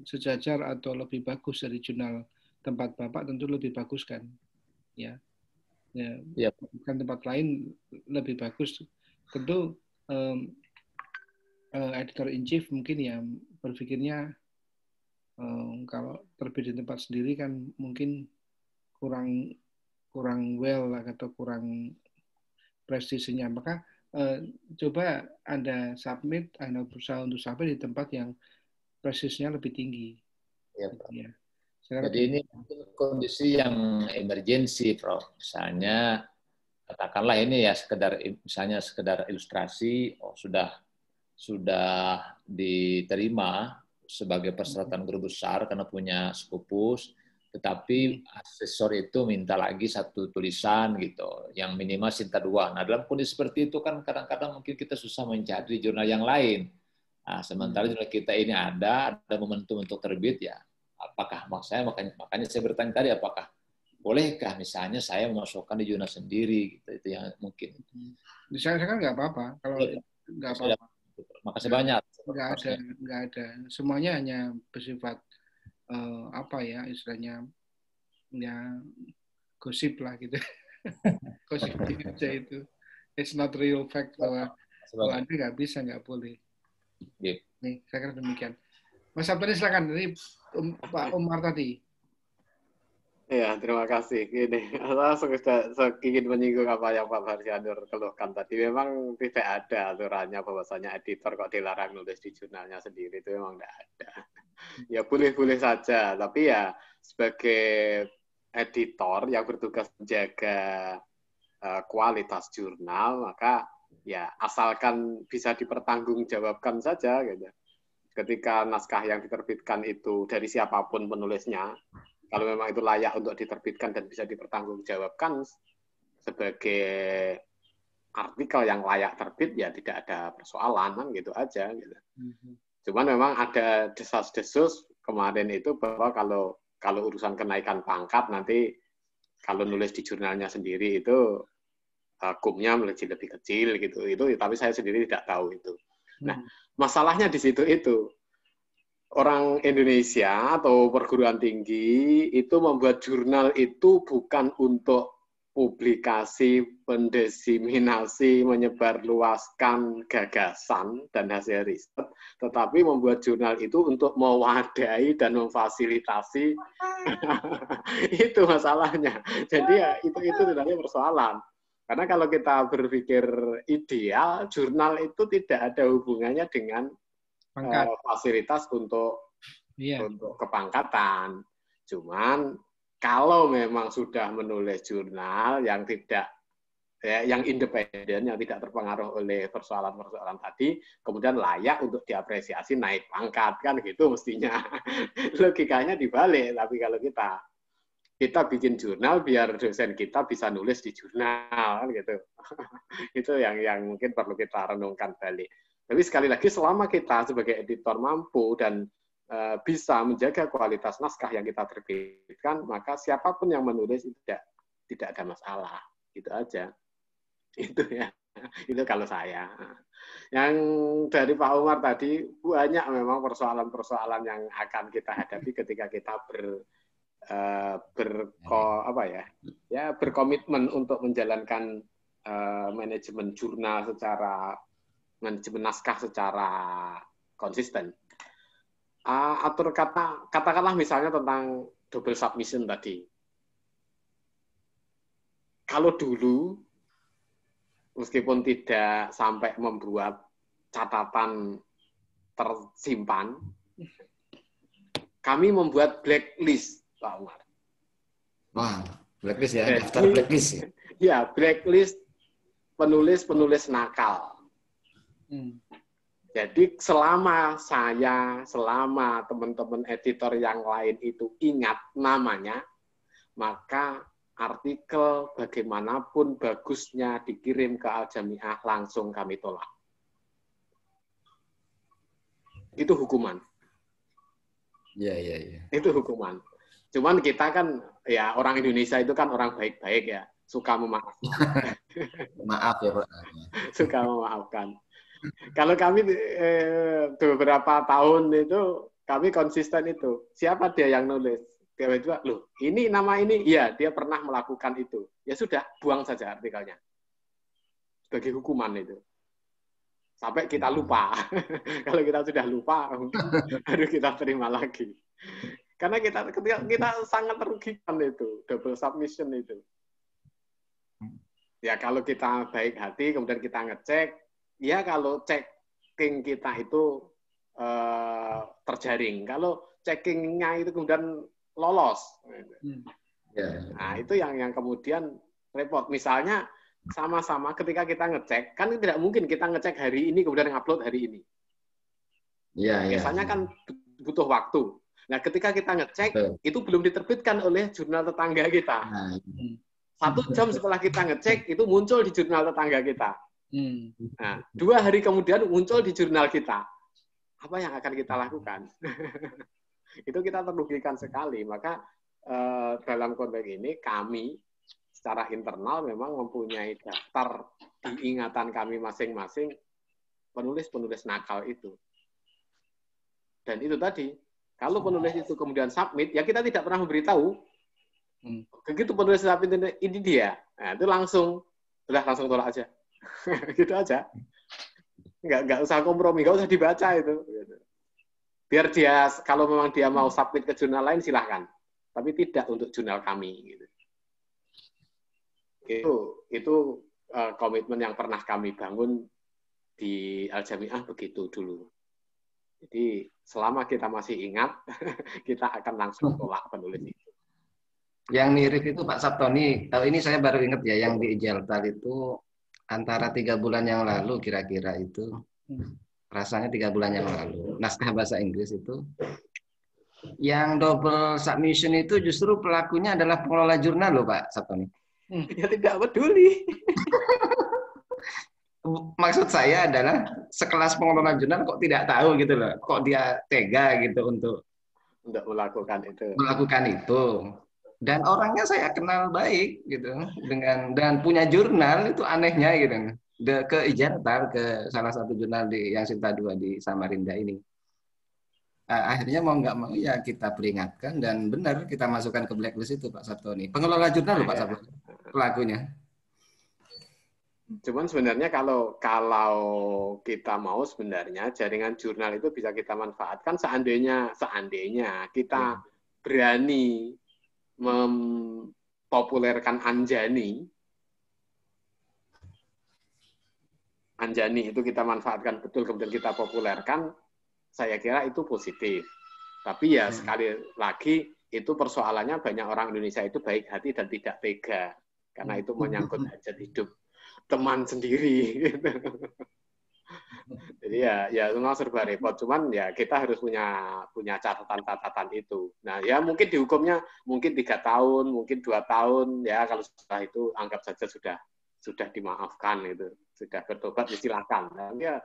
A: sejajar atau lebih bagus dari jurnal tempat Bapak, tentu lebih bagus kan, ya. Bukan tempat lain lebih bagus, tentu editor in chief mungkin ya berpikirnya kalau terbit di tempat sendiri kan mungkin kurang well atau kurang prestisnya, maka coba Anda berusaha untuk submit di tempat yang prestisnya lebih tinggi.
E: Ya, Pak. Ya. Jadi ini kondisi yang emergensi, Prof. Misalnya, katakanlah ini ya sekedar ilustrasi, sudah diterima sebagai persyaratan guru besar karena punya Scopus, tetapi asesor itu minta lagi satu tulisan gitu, yang minimal Sinta 2. Nah, dalam kondisi seperti itu kan kadang-kadang mungkin kita susah mencari jurnal yang lain. Nah, sementara jurnal kita ini ada momentum untuk terbit ya. Apakah makanya saya bertanya tadi, apakah bolehkah misalnya saya memasukkan di jurnal sendiri gitu, itu yang mungkin.
A: Saya kan nggak apa-apa kalau nggak apa-apa.
E: Makasih banyak.
A: Nggak ada. Semuanya hanya bersifat istilahnya ya gosip lah gitu. Gosip aja itu. It's not real fact bahwa Anda nggak bisa, nggak boleh. Nih, saya kira demikian. Mas Abdul, silakan. Ini Pak Umar tadi.
B: Ya, terima kasih. Gini, saya ingin menyinggung apa yang Pak Farsianur keluhkan tadi. Memang tidak ada aturannya bahwasanya editor kok dilarang nulis di jurnalnya sendiri, itu memang tidak ada. Ya boleh-boleh saja, tapi ya sebagai editor yang bertugas menjaga kualitas jurnal, maka ya asalkan bisa dipertanggungjawabkan saja gitu. Ketika naskah yang diterbitkan itu dari siapapun penulisnya, kalau memang itu layak untuk diterbitkan dan bisa dipertanggungjawabkan sebagai artikel yang layak terbit, ya tidak ada persoalan kan, gitu aja gitu. Cuman memang ada desas-desus kemarin itu bahwa kalau urusan kenaikan pangkat nanti kalau nulis di jurnalnya sendiri itu hukumnya menjadi lebih kecil gitu. Itu tapi saya sendiri tidak tahu itu. Nah, masalahnya di situ itu orang Indonesia atau perguruan tinggi itu membuat jurnal itu bukan untuk publikasi, pendesiminasi, menyebarluaskan gagasan dan hasil riset, tetapi membuat jurnal itu untuk mewadahi dan memfasilitasi. Itu masalahnya. Jadi ya itu sebenarnya persoalan. Karena kalau kita berpikir ideal, jurnal itu tidak ada hubungannya dengan fasilitas untuk kepangkatan. Cuman kalau memang sudah menulis jurnal yang yang independen, yang tidak terpengaruh oleh persoalan-persoalan tadi, kemudian layak untuk diapresiasi naik pangkat, kan gitu mestinya. Logikanya dibalik. Tapi kalau kita bikin jurnal biar dosen kita bisa nulis di jurnal, gitu. Itu yang mungkin perlu kita renungkan balik. Tapi sekali lagi, selama kita sebagai editor mampu dan bisa menjaga kualitas naskah yang kita terbitkan, maka siapapun yang menulis tidak ada masalah. Gitu aja. Itu ya. Itu kalau saya. Yang dari Pak Umar tadi banyak memang persoalan-persoalan yang akan kita hadapi ketika kita berkomitmen untuk menjalankan manajemen jurnal manajemen naskah secara konsisten. Katakanlah misalnya tentang double submission tadi. Kalau dulu meskipun tidak sampai membuat catatan tersimpan, kami membuat blacklist, Pak Umar.
C: Wah, blacklist ya, daftar blacklist ya?
B: Ya, blacklist penulis-penulis nakal. Jadi selama teman-teman editor yang lain itu ingat namanya, maka artikel bagaimanapun bagusnya dikirim ke Al-Jamiah langsung kami tolak. Itu hukuman.
C: Iya.
B: Itu hukuman. Cuman kita kan, ya orang Indonesia itu kan orang baik-baik ya, suka memaafkan.
C: Maaf ya Pak.
B: Suka memaafkan. Kalau kami beberapa tahun itu, kami konsisten itu. Siapa dia yang nulis? Tiba-tiba, loh, ini nama ini, iya, dia pernah melakukan itu. Ya sudah, buang saja artikelnya. Sebagai hukuman itu. Sampai kita lupa. Kalau kita sudah lupa, harus kita terima lagi. Karena kita sangat merugikan itu, double submission itu. Ya kalau kita baik hati, kemudian kita ngecek, ya kalau checking kita itu terjaring. Kalau checkingnya itu kemudian lolos. Nah, itu yang kemudian repot. Misalnya sama-sama ketika kita ngecek, kan tidak mungkin kita ngecek hari ini kemudian ngupload hari ini. Biasanya kan butuh waktu. Nah, ketika kita ngecek, itu belum diterbitkan oleh jurnal tetangga kita. 1 jam setelah kita ngecek, itu muncul di jurnal tetangga kita. Nah, 2 hari kemudian muncul di jurnal kita. Apa yang akan kita lakukan? Itu kita merugikan sekali. Maka dalam konteks ini kami secara internal memang mempunyai daftar di ingatan kami masing-masing penulis-penulis nakal itu. Dan itu tadi, kalau penulis itu kemudian submit, ya kita tidak pernah memberitahu. Begitu penulis submit ini dia, nah itu langsung tolak aja. Gitu aja. Nggak usah kompromi, nggak usah dibaca itu. Biar dia, kalau memang dia mau submit ke jurnal lain, silahkan. Tapi tidak untuk jurnal kami. Gitu. Itu komitmen yang pernah kami bangun di Al-Jamiah begitu dulu. Jadi selama kita masih ingat, kita akan langsung tolak penulis itu.
C: Yang mirip itu Pak Sabtoni, ini saya baru ingat ya, yang di Ijaltal itu antara 3 bulan yang lalu kira-kira itu, rasanya 3 bulan yang lalu, naskah bahasa Inggris itu, yang double submission itu justru pelakunya adalah pengelola jurnal loh Pak Sabtoni.
B: Ya tidak peduli.
C: Maksud saya adalah sekelas pengelola jurnal kok tidak tahu gitu loh, kok dia tega gitu untuk
B: melakukan
C: itu. Dan orangnya saya kenal baik gitu, dan punya jurnal itu anehnya gitu. Ke Ijaltal, ke salah satu jurnal yang Sinta 2 di Samarinda ini. Akhirnya mau nggak mau ya kita peringatkan dan benar kita masukkan ke blacklist itu Pak Sabtoni. Pengelola jurnal loh Pak Sabtoni, pelakunya.
B: Cuman sebenarnya kalau kita mau sebenarnya jaringan jurnal itu bisa kita manfaatkan seandainya kita berani mempopulerkan Anjani itu kita manfaatkan betul, kemudian kita populerkan, saya kira itu positif. Tapi ya sekali lagi itu persoalannya banyak orang Indonesia itu baik hati dan tidak tega karena itu menyangkut hajat hidup teman sendiri. Jadi ya semua serba repot. Cuman ya kita harus punya catatan-catatan itu. Nah ya mungkin dihukumnya mungkin 3 tahun, mungkin 2 tahun ya, kalau setelah itu anggap saja sudah dimaafkan itu, sudah bertobat ya silakan. Nah, ya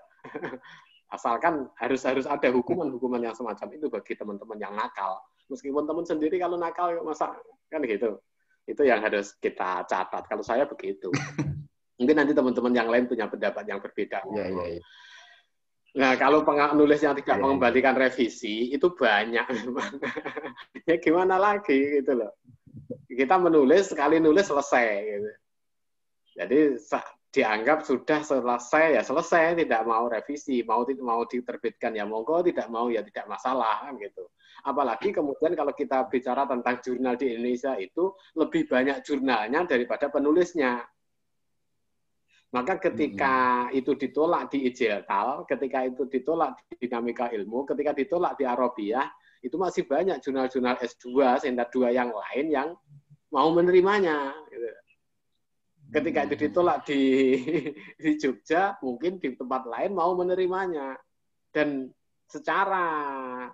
B: asalkan harus ada hukuman yang semacam itu bagi teman-teman yang nakal. Meskipun teman sendiri kalau nakal masa kan gitu. Itu yang harus kita catat. Kalau saya begitu.
F: Mungkin nanti teman-teman yang lain punya pendapat yang berbeda.
C: Iya.
F: Nah, kalau penulis yang tidak mengembalikan revisi, itu banyak memang. Ya gimana lagi gitu loh. Kita menulis, sekali nulis selesai. Gitu. Jadi dianggap sudah selesai, ya selesai, tidak mau revisi, mau diterbitkan ya monggo, tidak mau ya tidak masalah kan gitu. Apalagi kemudian kalau kita bicara tentang jurnal di Indonesia itu lebih banyak jurnalnya daripada penulisnya. Maka ketika itu ditolak di IJLTAL, ketika itu ditolak di Dinamika Ilmu, ketika ditolak di Arabiah, itu masih banyak jurnal-jurnal S2, Senta 2 yang lain yang mau menerimanya. Ketika itu ditolak di Jogja, mungkin di tempat lain mau menerimanya. Dan secara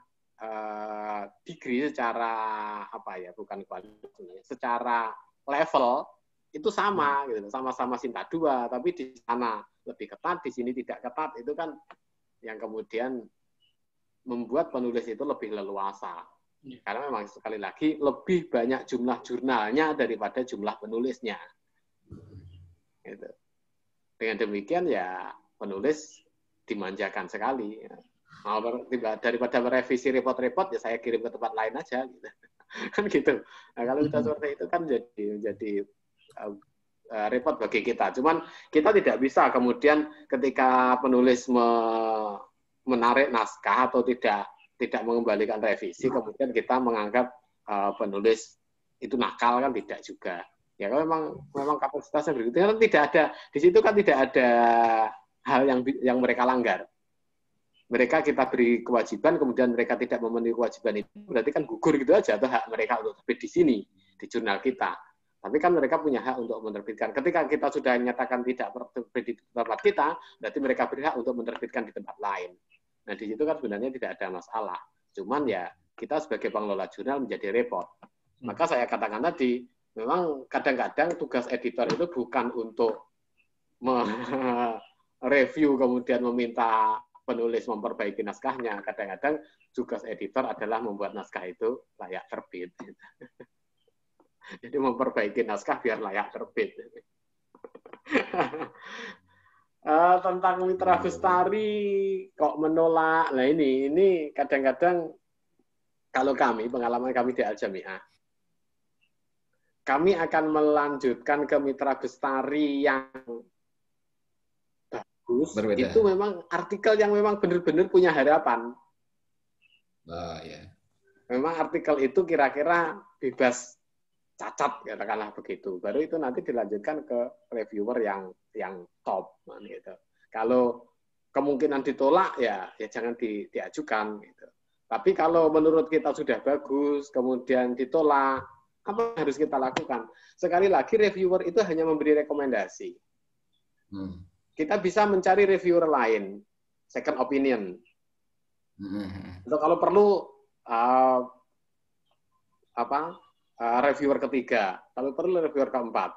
F: degree, secara apa ya, bukan kualitas, secara level itu sama, gitu. Sama-sama Sinta 2, tapi di sana lebih ketat, di sini tidak ketat. Itu kan yang kemudian membuat penulis itu lebih leluasa. Karena memang sekali lagi lebih banyak jumlah jurnalnya daripada jumlah penulisnya. Gitu. Dengan demikian ya penulis dimanjakan sekali. Daripada merevisi repot-repot ya saya kirim ke tempat lain aja. Gitu. Kan gitu. Nah, kalau kita seperti itu kan jadi repot bagi kita. Cuman kita tidak bisa kemudian ketika penulis menarik naskah atau tidak mengembalikan revisi, kemudian kita menganggap penulis itu nakal, kan tidak juga. Ya kalau memang kapasitasnya begitu, kan tidak ada di situ, kan tidak ada hal yang mereka langgar. Mereka kita beri kewajiban, kemudian mereka tidak memenuhi kewajiban itu, berarti kan gugur gitu aja atau hak mereka untuk terbit di sini di jurnal kita. Tapi kan mereka punya hak untuk menerbitkan. Ketika kita sudah menyatakan tidak terbit di tempat kita, berarti mereka berhak untuk menerbitkan di tempat lain. Nah, di situ kan sebenarnya tidak ada masalah. Cuman ya kita sebagai pengelola jurnal menjadi repot. Maka saya katakan tadi, memang kadang-kadang tugas editor itu bukan untuk mereview kemudian meminta penulis memperbaiki naskahnya. Kadang-kadang tugas editor adalah membuat naskah itu layak terbit. Jadi memperbaiki naskah biar layak terbit. Tentang Mitra Bestari kok menolak. Nah ini kadang-kadang kalau pengalaman kami di Al-Jami'ah, kami akan melanjutkan ke Mitra Bestari yang bagus. Berbeda. Itu memang artikel yang memang benar-benar punya harapan. Memang artikel itu kira-kira bebas cacat, katakanlah begitu. Baru itu nanti dilanjutkan ke reviewer yang top, gitu. Kalau kemungkinan ditolak ya jangan diajukan, gitu. Tapi kalau menurut kita sudah bagus, kemudian ditolak, apa yang harus kita lakukan? Sekali lagi reviewer itu hanya memberi rekomendasi. Kita bisa mencari reviewer lain, second opinion. Atau kalau perlu reviewer ketiga, kalau perlu reviewer keempat.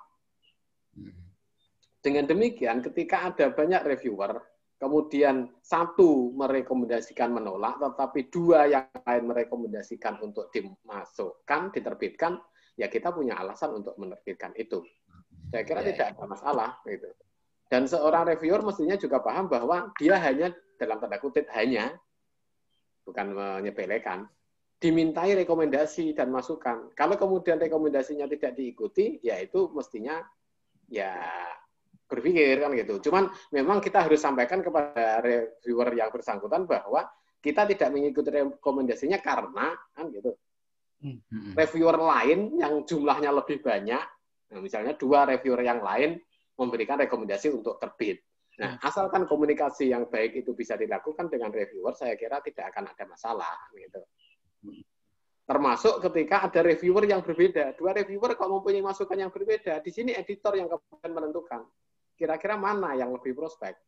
F: Dengan demikian, ketika ada banyak reviewer, kemudian satu merekomendasikan menolak, tetapi dua yang lain merekomendasikan untuk dimasukkan, diterbitkan, ya kita punya alasan untuk menerbitkan itu. Saya kira tidak ada masalah. Gitu. Dan seorang reviewer mestinya juga paham bahwa dia hanya, dalam tanda kutip, hanya, bukan menyepelekan, dimintai rekomendasi dan masukan. Kalau kemudian rekomendasinya tidak diikuti, ya itu mestinya ya berpikir kan gitu. Cuman memang kita harus sampaikan kepada reviewer yang bersangkutan bahwa kita tidak mengikuti rekomendasinya karena kan gitu. Reviewer lain yang jumlahnya lebih banyak, nah misalnya dua reviewer yang lain memberikan rekomendasi untuk terbit. Nah, asalkan komunikasi yang baik itu bisa dilakukan dengan reviewer, saya kira tidak akan ada masalah gitu. Termasuk ketika ada reviewer yang berbeda. Dua reviewer kok mempunyai masukan yang berbeda. Di sini editor yang kemudian menentukan. Kira-kira mana yang lebih prospek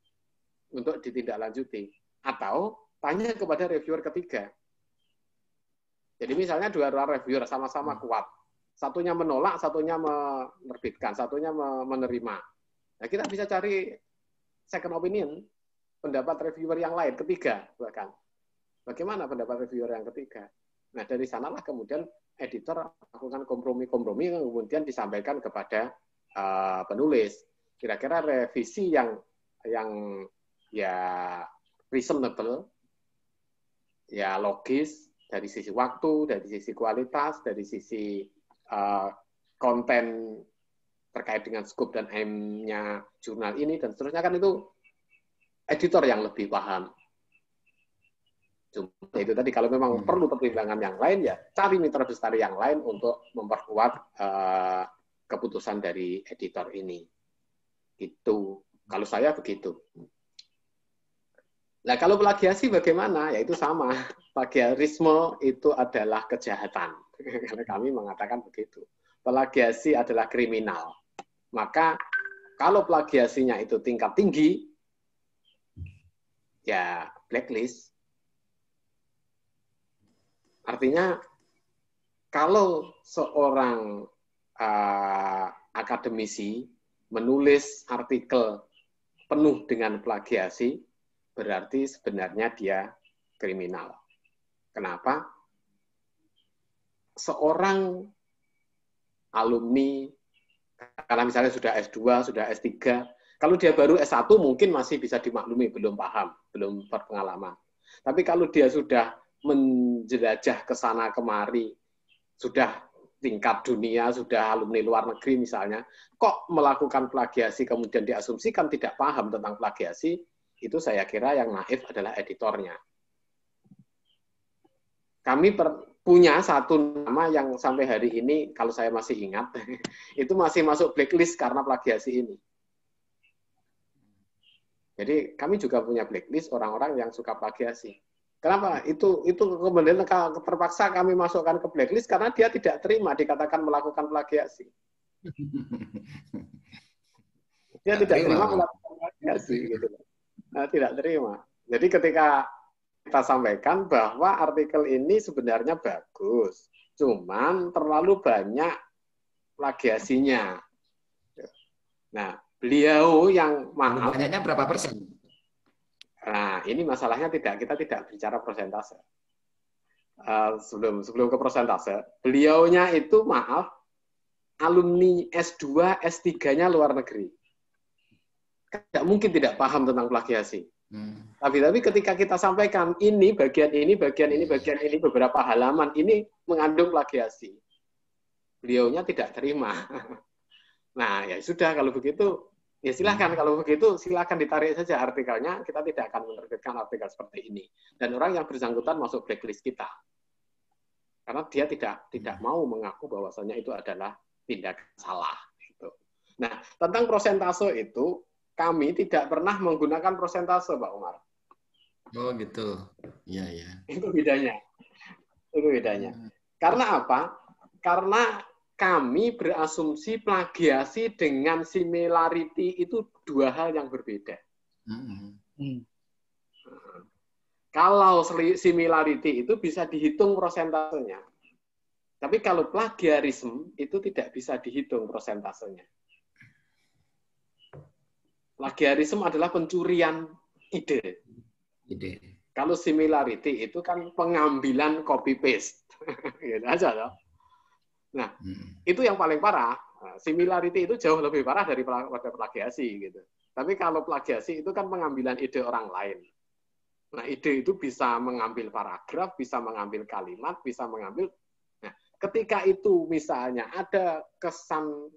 F: untuk ditindaklanjuti. Atau tanya kepada reviewer ketiga. Jadi misalnya dua reviewer sama-sama kuat. Satunya menolak, satunya menerbitkan, satunya menerima. Nah, kita bisa cari second opinion. Pendapat reviewer yang lain, ketiga bahkan. Bagaimana pendapat reviewer yang ketiga? Nah, dari sanalah kemudian editor melakukan kompromi-kompromi yang kemudian disampaikan kepada penulis. kira-kira revisi yang ya reasonable, ya logis dari sisi waktu, dari sisi kualitas, dari sisi konten terkait dengan scope dan aim-nya jurnal ini dan seterusnya, kan itu editor yang lebih paham. Cuma itu tadi, kalau memang perlu pertimbangan yang lain, ya cari mitra bestari yang lain untuk memperkuat keputusan dari editor ini. Itu kalau saya begitu. Nah, kalau plagiasi bagaimana? Ya itu sama. Plagiarisme itu adalah kejahatan. Karena kami mengatakan begitu. Plagiasi adalah kriminal. Maka kalau plagiasinya itu tingkat tinggi, ya blacklist. Artinya kalau seorang akademisi menulis artikel penuh dengan plagiasi, berarti sebenarnya dia kriminal. Kenapa? Seorang alumni, karena misalnya sudah S2, sudah S3, kalau dia baru S1 mungkin masih bisa dimaklumi, belum paham, belum berpengalaman. Tapi kalau dia sudah menjelajah ke sana kemari, sudah tingkat dunia, sudah alumni luar negeri misalnya, kok melakukan plagiasi kemudian diasumsikan tidak paham tentang plagiasi, itu saya kira yang naif adalah editornya. Kami punya satu nama yang sampai hari ini, kalau saya masih ingat, itu masih masuk blacklist karena plagiasi ini. Jadi kami juga punya blacklist orang-orang yang suka plagiasi. Kenapa? Itu kemudian terpaksa kami masukkan ke blacklist karena dia tidak terima dikatakan melakukan plagiasi. Dia tidak terima melakukan plagiasi, gitu. Nah, tidak terima. Jadi ketika kita sampaikan bahwa artikel ini sebenarnya bagus, cuman terlalu banyak plagiasinya. Nah, beliau yang maaf.
G: Banyaknya berapa persen?
F: Nah, ini masalahnya kita tidak bicara persentase. Sebelum ke persentase, beliaunya itu maaf, alumni S2, S3-nya luar negeri. Tidak mungkin tidak paham tentang plagiasi. Tapi ketika kita sampaikan ini, bagian ini, beberapa halaman ini mengandung plagiasi. Beliaunya tidak terima. Nah, ya sudah kalau begitu. Ya silahkan, kalau begitu silahkan ditarik saja artikelnya, kita tidak akan menerbitkan artikel seperti ini. Dan orang yang bersangkutan masuk blacklist kita. Karena dia tidak mau mengaku bahwasanya itu adalah tindakan salah. Gitu. Nah, tentang prosentase itu, kami tidak pernah menggunakan prosentase, Pak Umar.
G: Oh gitu, iya.
F: Itu bedanya. Karena apa? Karena kami berasumsi plagiasi dengan similarity itu dua hal yang berbeda. Kalau similarity itu bisa dihitung prosentasenya. Tapi kalau plagiarisme itu tidak bisa dihitung prosentasenya. Plagiarisme adalah pencurian ide. Kalau similarity itu kan pengambilan copy-paste. Gitu aja loh. Nah, itu yang paling parah. Similarity itu jauh lebih parah daripada plagiasi gitu. Tapi kalau plagiasi itu kan pengambilan ide orang lain. Nah, ide itu bisa mengambil paragraf, bisa mengambil kalimat, bisa mengambil. Nah, ketika itu misalnya ada kesan,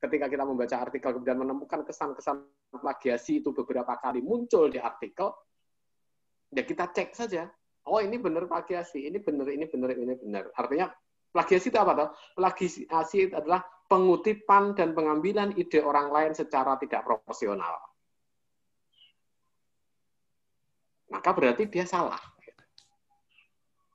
F: ketika kita membaca artikel kemudian menemukan kesan-kesan plagiasi itu beberapa kali muncul di artikel, ya kita cek saja. Oh, ini benar plagiasi, ini benar. Artinya plagiasi itu apa toh? Plagiasi adalah pengutipan dan pengambilan ide orang lain secara tidak proporsional. Maka berarti dia salah.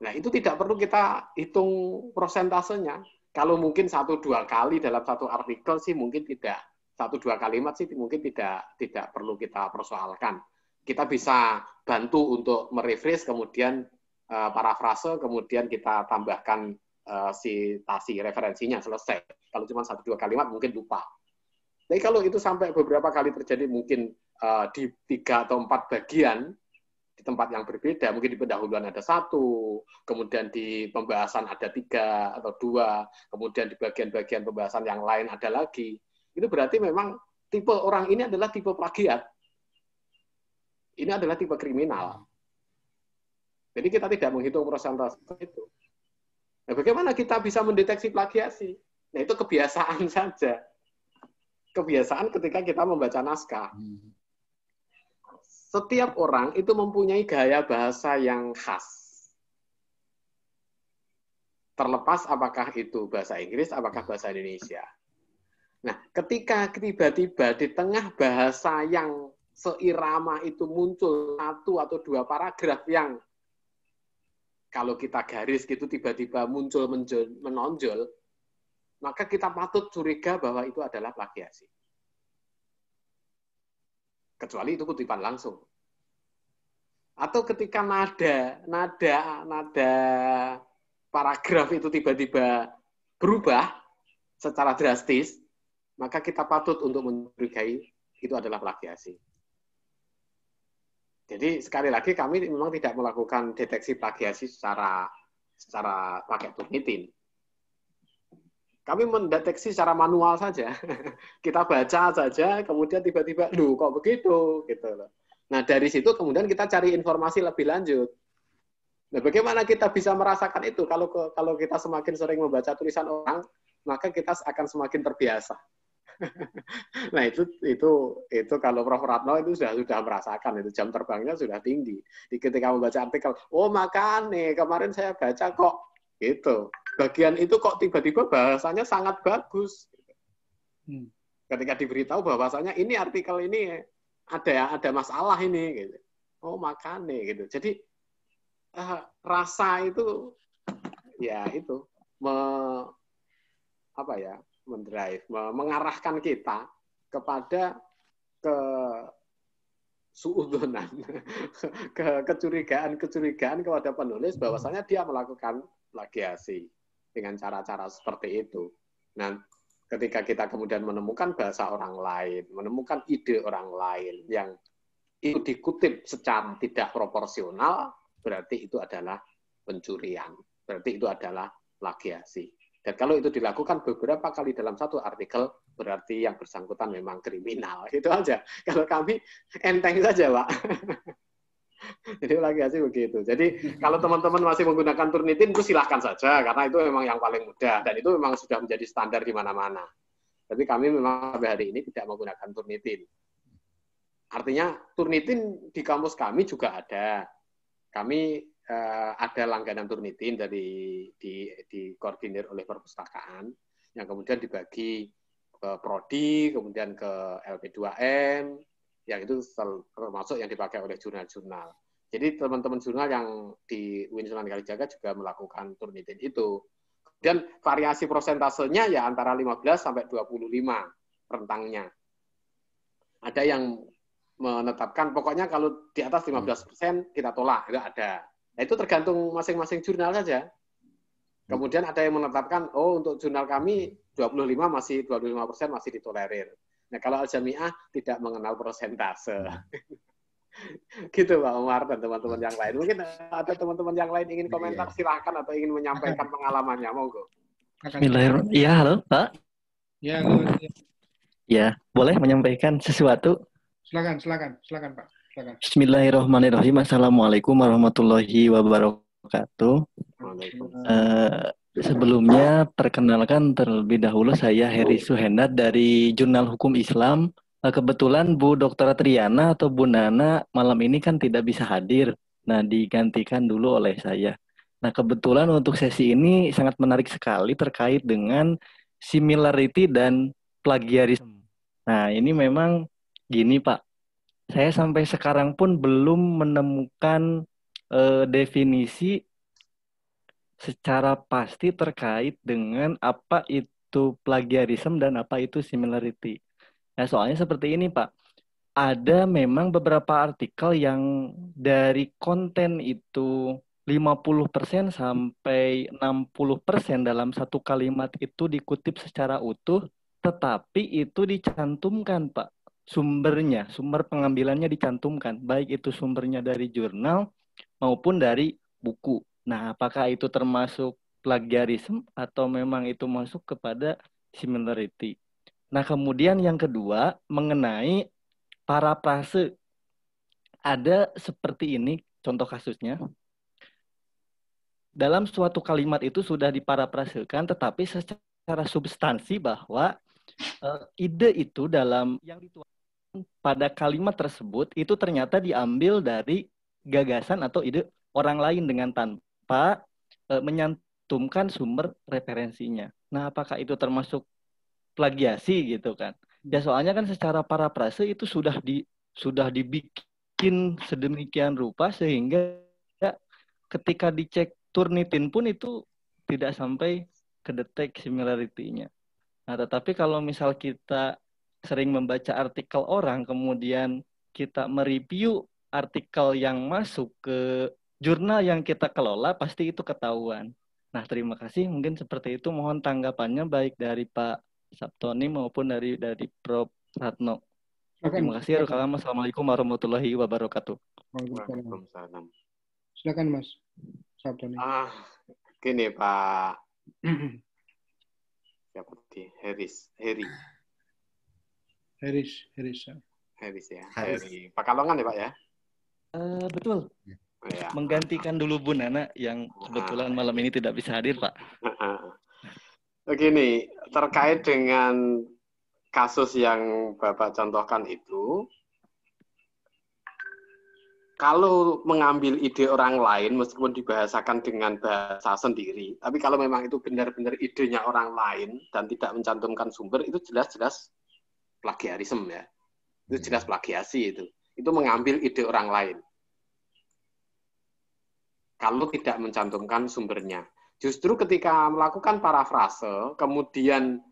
F: Nah, itu tidak perlu kita hitung prosentasenya. Kalau mungkin 1-2 kali dalam satu artikel sih mungkin tidak, 1-2 kalimat sih mungkin tidak perlu kita persoalkan. Kita bisa bantu untuk merefresh, kemudian parafrase, kemudian kita tambahkan citasi referensinya, selesai. Kalau cuma 1-2 kalimat mungkin lupa. Tapi kalau itu sampai beberapa kali terjadi, mungkin di 3 atau 4 bagian di tempat yang berbeda, mungkin di pendahuluan ada 1, kemudian di pembahasan ada 3 atau 2, kemudian di bagian-bagian pembahasan yang lain ada lagi. Itu berarti memang tipe orang ini adalah tipe plagiat. Ini adalah tipe kriminal. Jadi kita tidak menghitung persentase itu. Nah, bagaimana kita bisa mendeteksi plagiasi? Nah, itu kebiasaan saja. Kebiasaan ketika kita membaca naskah. Setiap orang itu mempunyai gaya bahasa yang khas. Terlepas apakah itu bahasa Inggris, apakah bahasa Indonesia. Nah, ketika tiba-tiba di tengah bahasa yang seirama itu muncul 1 atau 2 paragraf yang kalau kita garis gitu tiba-tiba muncul menonjol, maka kita patut curiga bahwa itu adalah plagiasi. Kecuali itu kutipan langsung. Atau ketika nada paragraf itu tiba-tiba berubah secara drastis, maka kita patut untuk mencurigai itu adalah plagiasi. Jadi sekali lagi kami memang tidak melakukan deteksi plagiasi secara pakai Turnitin. Kami mendeteksi secara manual saja. Kita baca saja, kemudian tiba-tiba, loh kok begitu, gitu loh. Nah dari situ kemudian kita cari informasi lebih lanjut. Nah bagaimana kita bisa merasakan itu? Kalau kita semakin sering membaca tulisan orang, maka kita akan semakin terbiasa. Nah itu kalau Prof. Ratno itu sudah merasakan, itu jam terbangnya sudah tinggi. Ketika membaca artikel, oh makanya kemarin saya baca kok gitu. Bagian itu kok tiba-tiba bahasanya sangat bagus. Ketika diberitahu bahwasanya ini artikel ini ada masalah ini, gitu. Oh makanya gitu. Jadi rasa itu ya itu mendrive, mengarahkan kita kepada suudonan, kecurigaan kepada penulis bahwasanya dia melakukan plagiasi dengan cara-cara seperti itu. Nah, ketika kita kemudian menemukan bahasa orang lain, menemukan ide orang lain yang itu dikutip secara tidak proporsional, berarti itu adalah pencurian, berarti itu adalah plagiasi. Dan kalau itu dilakukan beberapa kali dalam satu artikel, berarti yang bersangkutan memang kriminal. Itu aja. Kalau kami enteng saja, Pak. Jadi plagiasi begitu. Jadi kalau teman-teman masih menggunakan Turnitin, itu silahkan saja, karena itu memang yang paling mudah, dan itu memang sudah menjadi standar di mana-mana. Tapi kami memang sampai hari ini tidak menggunakan Turnitin. Artinya Turnitin di kampus kami juga ada. Kami ada langganan Turnitin dikoordinir oleh perpustakaan yang kemudian dibagi ke prodi, kemudian ke LP2M, yang itu termasuk yang dipakai oleh jurnal-jurnal. Jadi teman-teman jurnal yang di UIN Sunan Kalijaga juga melakukan Turnitin itu. Kemudian variasi prosentasenya ya antara 15 sampai 25 rentangnya. Ada yang menetapkan pokoknya kalau di atas 15% kita tolak, itu ada. Nah, itu tergantung masing-masing jurnal saja. Kemudian ada yang menetapkan, oh untuk jurnal kami 25% masih ditolerir. Nah kalau Al-Jami'ah tidak mengenal persentase. Gitu Pak Umar dan teman-teman yang lain. Mungkin ada teman-teman yang lain ingin komentar, silahkan, atau ingin menyampaikan pengalamannya, monggo.
H: Bismillahirrahmanirrahim. Ya, halo Pak.
A: Ya,
H: ya, boleh menyampaikan sesuatu?
A: Silakan Pak. Silakan.
H: Bismillahirrahmanirrahim. Assalamualaikum warahmatullahi wabarakatuh. Sebelumnya perkenalkan terlebih dahulu saya Heri Suhendat dari Jurnal Hukum Islam. Kebetulan Bu Dr. Triana atau Bu Nana malam ini kan tidak bisa hadir. Nah, digantikan dulu oleh saya. Nah, kebetulan untuk sesi ini sangat menarik sekali terkait dengan similarity dan plagiarisme. Nah, ini memang gini Pak. Saya sampai sekarang pun belum menemukan definisi secara pasti terkait dengan apa itu plagiarisme dan apa itu similarity. Nah, soalnya seperti ini, Pak. Ada memang beberapa artikel yang dari konten itu 50% sampai 60% dalam satu kalimat itu dikutip secara utuh, tetapi itu dicantumkan, Pak. Sumbernya, sumber pengambilannya dicantumkan, baik itu sumbernya dari jurnal maupun dari buku. Nah, apakah itu termasuk plagiarisme atau memang itu masuk kepada similarity? Nah, kemudian yang kedua mengenai parafrase. Ada seperti ini contoh kasusnya. Dalam suatu kalimat itu sudah diparafrasekan, tetapi secara substansi bahwa ide itu dalam yang dituangkan pada kalimat tersebut itu ternyata diambil dari gagasan atau ide orang lain dengan tanpa menyantumkan sumber referensinya. Nah, apakah itu termasuk plagiasi gitu kan? Ya soalnya kan secara parafrase itu sudah dibikin sedemikian rupa sehingga ketika dicek Turnitin pun itu tidak sampai kedetek similarity-nya. Nah, tetapi kalau misal kita sering membaca artikel orang, kemudian kita mereview artikel yang masuk ke jurnal yang kita kelola, pasti itu ketahuan. Nah, terima kasih. Mungkin seperti itu. Mohon tanggapannya baik dari Pak Sabtoni maupun dari Prof. Ratno. Terima kasih. Assalamualaikum warahmatullahi wabarakatuh.
F: Waalaikumsalam.
A: Silakan Mas Sabtoni.
F: Gini Pak. Siapa tadi? Harris ya. Dari Pekalongan ya Pak ya?
H: Betul. Ya. Menggantikan dulu Bu Nana yang kebetulan malam ini tidak bisa hadir Pak.
F: Begini, terkait dengan kasus yang Bapak contohkan itu, kalau mengambil ide orang lain, meskipun dibahasakan dengan bahasa sendiri, tapi kalau memang itu benar-benar idenya orang lain dan tidak mencantumkan sumber, itu jelas-jelas plagiarisme ya. Itu jelas plagiasi itu. Itu mengambil ide orang lain. Kalau tidak mencantumkan sumbernya. Justru ketika melakukan parafrase, kemudian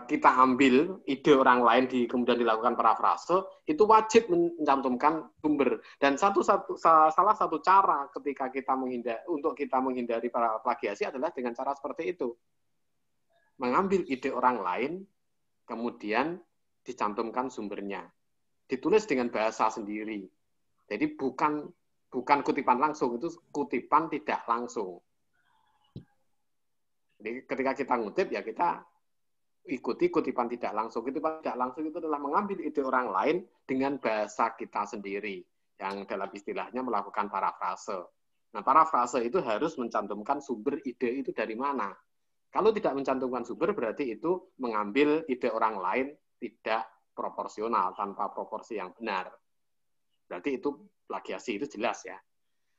F: kita ambil ide orang lain kemudian dilakukan parafrase, itu wajib mencantumkan sumber. Dan salah satu cara ketika kita menghindari plagiasi adalah dengan cara seperti itu. Mengambil ide orang lain, kemudian dicantumkan sumbernya. Ditulis dengan bahasa sendiri. Jadi bukan kutipan langsung, itu kutipan tidak langsung. Jadi ketika kita ngutip, ya kita ikuti kutipan tidak langsung. Kutipan tidak langsung itu adalah mengambil ide orang lain dengan bahasa kita sendiri, yang dalam istilahnya melakukan parafrase. Nah, parafrase itu harus mencantumkan sumber ide itu dari mana. Kalau tidak mencantumkan sumber, berarti itu mengambil ide orang lain tidak proporsional, tanpa proporsi yang benar. Berarti itu plagiasi, itu jelas ya.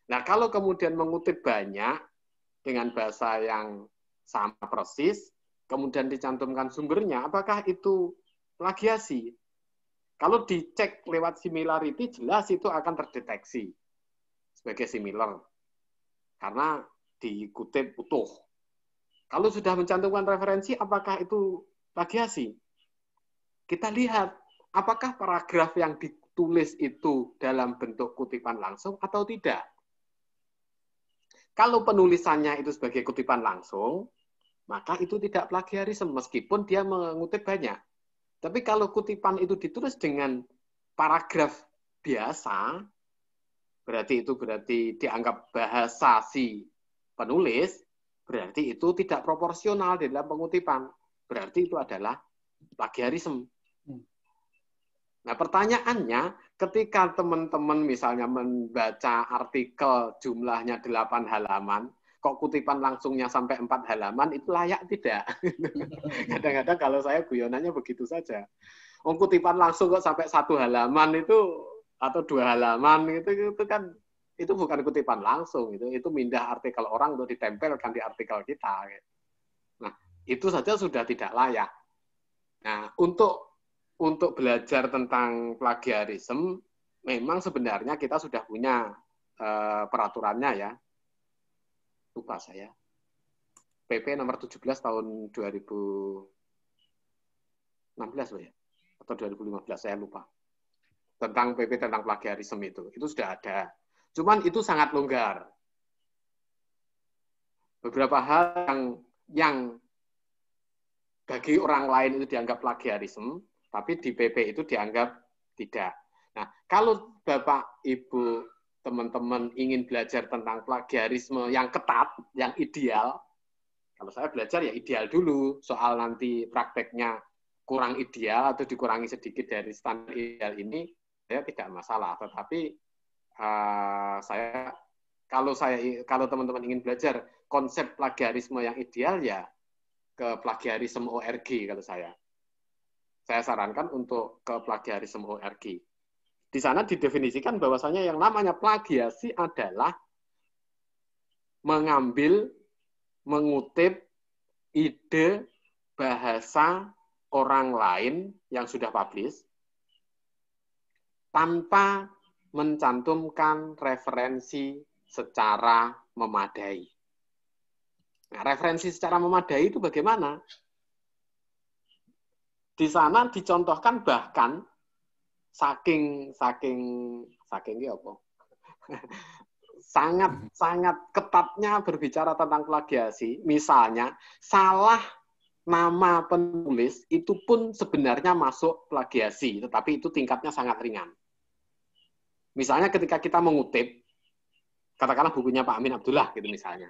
F: Nah, kalau kemudian mengutip banyak dengan bahasa yang sama persis, kemudian dicantumkan sumbernya, apakah itu plagiasi? Kalau dicek lewat similarity, jelas itu akan terdeteksi sebagai similar. Karena dikutip utuh. Kalau sudah mencantumkan referensi, apakah itu plagiasi? Kita lihat, apakah paragraf yang ditulis itu dalam bentuk kutipan langsung atau tidak. Kalau penulisannya itu sebagai kutipan langsung, maka itu tidak plagiarisme, meskipun dia mengutip banyak. Tapi kalau kutipan itu ditulis dengan paragraf biasa, berarti dianggap bahasa si penulis, berarti itu tidak proporsional di dalam pengutipan. Berarti itu adalah plagiarisme. Nah, pertanyaannya, ketika teman-teman misalnya membaca artikel jumlahnya 8 halaman, kok kutipan langsungnya sampai 4 halaman, itu layak tidak? Kadang-kadang kalau saya guyonannya begitu saja. Kutipan langsung kok sampai 1 halaman itu, atau 2 halaman, itu kan itu bukan kutipan langsung. Itu mindah artikel orang untuk ditempelkan di artikel kita. Nah, itu saja sudah tidak layak. Nah, untuk belajar tentang plagiarisme, memang sebenarnya kita sudah punya peraturannya ya. Lupa saya. PP nomor 17 tahun 2016 ya. Atau 2015, saya lupa. Tentang PP tentang plagiarisme itu sudah ada. Cuman itu sangat longgar. Beberapa hal yang bagi orang lain itu dianggap plagiarisme, tapi di PP itu dianggap tidak. Nah, kalau Bapak, Ibu, teman-teman ingin belajar tentang plagiarisme yang ketat, yang ideal, Kalau saya belajar ya ideal dulu, soal nanti prakteknya kurang ideal atau dikurangi sedikit dari standar ideal ini, saya tidak masalah. Tetapi kalau teman-teman ingin belajar konsep plagiarisme yang ideal ya ke plagiarisme ORG kalau saya. Saya sarankan untuk ke plagiarisme ORG. Di sana didefinisikan bahwasanya yang namanya plagiasi adalah mengambil, mengutip ide, bahasa orang lain yang sudah publish tanpa mencantumkan referensi secara memadai. Nah, referensi secara memadai itu bagaimana? Di sana dicontohkan bahkan saking apa? sangat ketatnya berbicara tentang plagiasi. Misalnya salah nama penulis itu pun sebenarnya masuk plagiasi, tetapi itu tingkatnya sangat ringan. Misalnya ketika kita mengutip, katakanlah bukunya Pak Amin Abdullah gitu misalnya.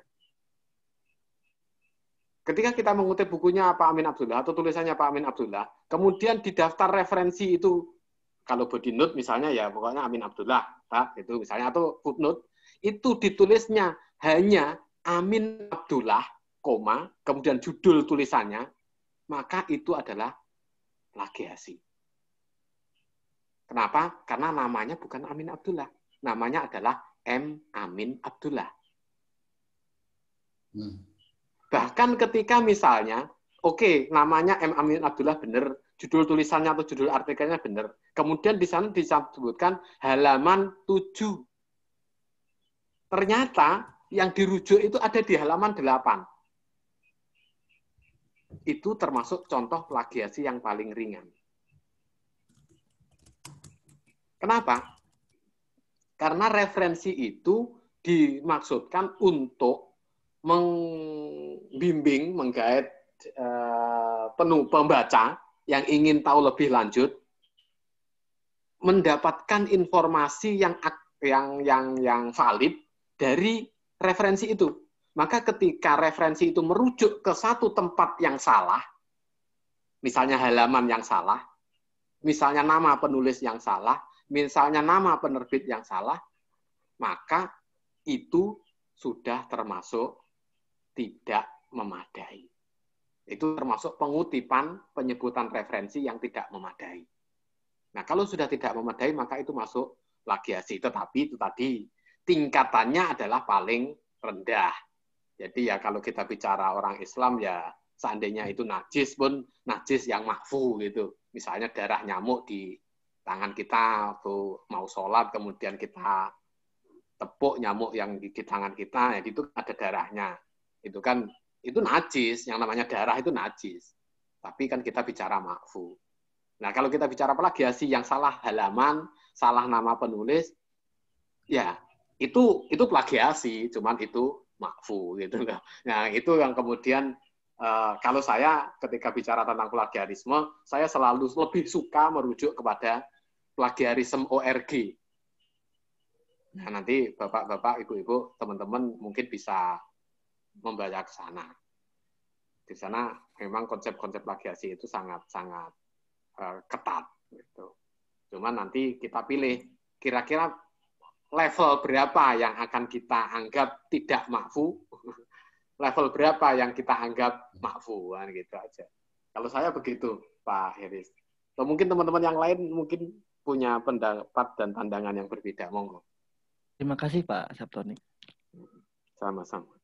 F: Ketika kita mengutip bukunya Pak Amin Abdullah atau tulisannya Pak Amin Abdullah, kemudian di daftar referensi itu, kalau body note misalnya ya pokoknya Amin Abdullah, itu misalnya, atau footnote, itu ditulisnya hanya Amin Abdullah, kemudian judul tulisannya, maka itu adalah plagiasi. Kenapa? Karena namanya bukan Amin Abdullah, namanya adalah M. Amin Abdullah. Bahkan ketika misalnya, oke, namanya M. Amin Abdullah benar, judul tulisannya atau judul artikelnya benar, kemudian di sana disebutkan halaman 7. Ternyata yang dirujuk itu ada di halaman 8. Itu termasuk contoh plagiasi yang paling ringan. Kenapa? Karena referensi itu dimaksudkan untuk membimbing, menggait pembaca yang ingin tahu lebih lanjut, mendapatkan informasi yang valid dari referensi itu. Maka ketika referensi itu merujuk ke satu tempat yang salah, misalnya halaman yang salah, misalnya nama penulis yang salah, misalnya nama penerbit yang salah, maka itu sudah termasuk tidak memadai. Itu termasuk pengutipan, penyebutan referensi yang tidak memadai. Nah, kalau sudah tidak memadai, maka itu masuk plagiasi. Tetapi itu tadi, tingkatannya adalah paling rendah. Jadi ya kalau kita bicara orang Islam, ya seandainya itu najis pun, najis yang makfu gitu. Misalnya darah nyamuk di tangan kita, atau mau sholat, kemudian kita tepuk nyamuk yang di tangan kita, ya itu ada darahnya. Itu kan, itu najis, yang namanya darah itu najis. Tapi kan kita bicara makfu. Nah, kalau kita bicara plagiasi yang salah halaman, salah nama penulis, ya itu plagiasi, cuman itu makfu gitu. Nah, itu yang kemudian kalau saya ketika bicara tentang plagiarisme, saya selalu lebih suka merujuk kepada plagiarisme ORG. Nah, nanti Bapak-bapak, Ibu-ibu, teman-teman mungkin bisa membaca ke sana. Di sana memang konsep-konsep plagiasi itu sangat-sangat ketat. Gitu. Cuman nanti kita pilih kira-kira level berapa yang akan kita anggap tidak makfu, level berapa yang kita anggap makfu, kan gitu aja. Kalau saya begitu, Pak Heris. Atau mungkin teman-teman yang lain mungkin punya pendapat dan pandangan yang berbeda, monggo.
H: Terima kasih Pak Saptoni.
F: Sama-sama.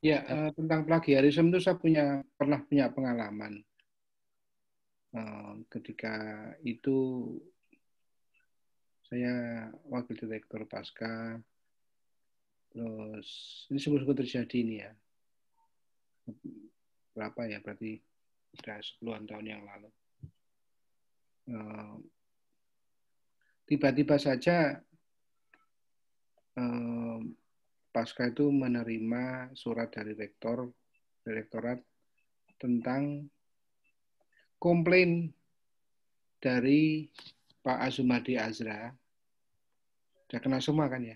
A: Ya, tentang plagiarisme itu saya pernah punya pengalaman. Ketika itu saya wakil direktur Pasca, terus ini sungguh-sungguh terjadi ini ya. Berapa ya, berarti sudah 10-an tahun yang lalu. Tiba-tiba saja Pasca itu menerima surat dari direktorat tentang komplain dari Pak Azumadi Azra. Sudah kenal semua kan ya?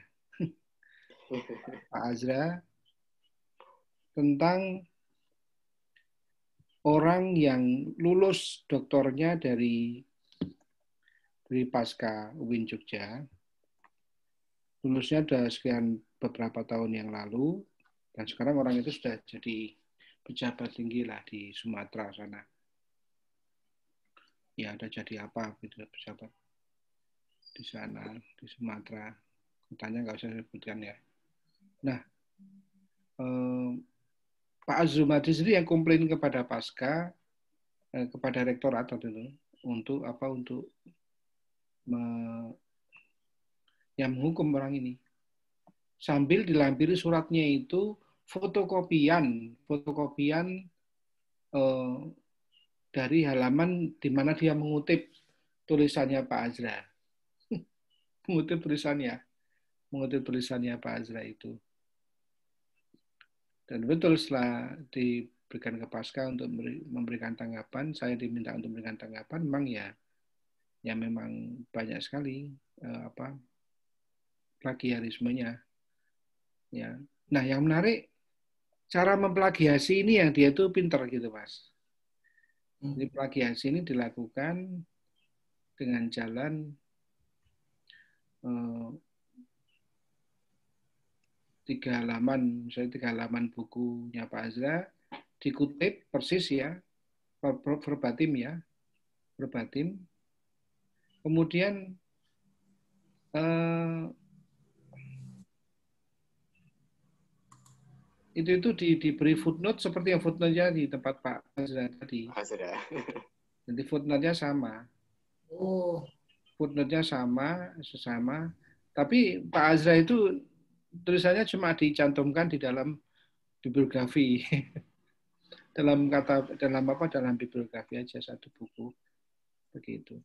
A: Pak Azra tentang orang yang lulus doktornya dari pasca UIN Jogja. Lulusnya sudah sekian beberapa tahun yang lalu, dan sekarang orang itu sudah jadi pejabat tinggi lah di Sumatera sana. Ya, ada jadi apa gitu pejabat di sana, di Sumatera. Kotanya nggak usah sebutkan ya. Nah, Pak Azumadi sendiri yang komplain kepada pasca, kepada rektorat waktu itu, untuk apa? Untuk yang menghukum orang ini. Sambil dilampiri suratnya itu fotokopian dari halaman di mana dia mengutip tulisannya Pak Azra. mengutip tulisannya Pak Azra itu. Dan betul setelah diberikan ke pasca untuk memberikan tanggapan, saya diminta untuk memberikan tanggapan, memang ya memang banyak sekali plagiarismenya. Ya. Nah, yang menarik cara memplagiasi ini yang dia itu pinter gitu, Mas. Jadi plagiasi ini dilakukan dengan jalan 3 halaman, misalnya 3 halaman bukunya Pak Azra, dikutip persis ya, verbatim ya, verbatim. Kemudian itu diberi footnote seperti yang footnote-nya di tempat Pak Azra tadi.
F: Azra.
A: Jadi footnote-nya sama.
G: Oh.
A: Footnote-nya sama, tapi Pak Azra itu tulisannya cuma dicantumkan di dalam bibliografi. dalam bibliografi aja satu buku. Begitu.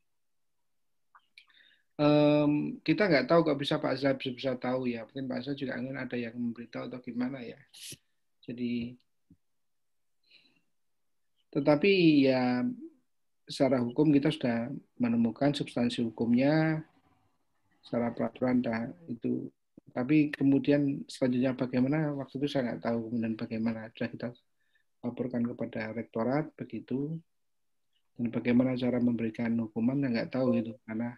A: Kita nggak tahu kok bisa Pak Azra bisa tahu ya. Mungkin Pak Azra juga ingin ada yang memberitahu atau gimana ya. Jadi, tetapi ya secara hukum kita sudah menemukan substansi hukumnya secara peraturan itu. Tapi kemudian selanjutnya bagaimana, waktu itu saya nggak tahu kemudian bagaimana. Sudah kita laporkan kepada rektorat begitu. Dan bagaimana cara memberikan hukuman nggak tahu itu karena.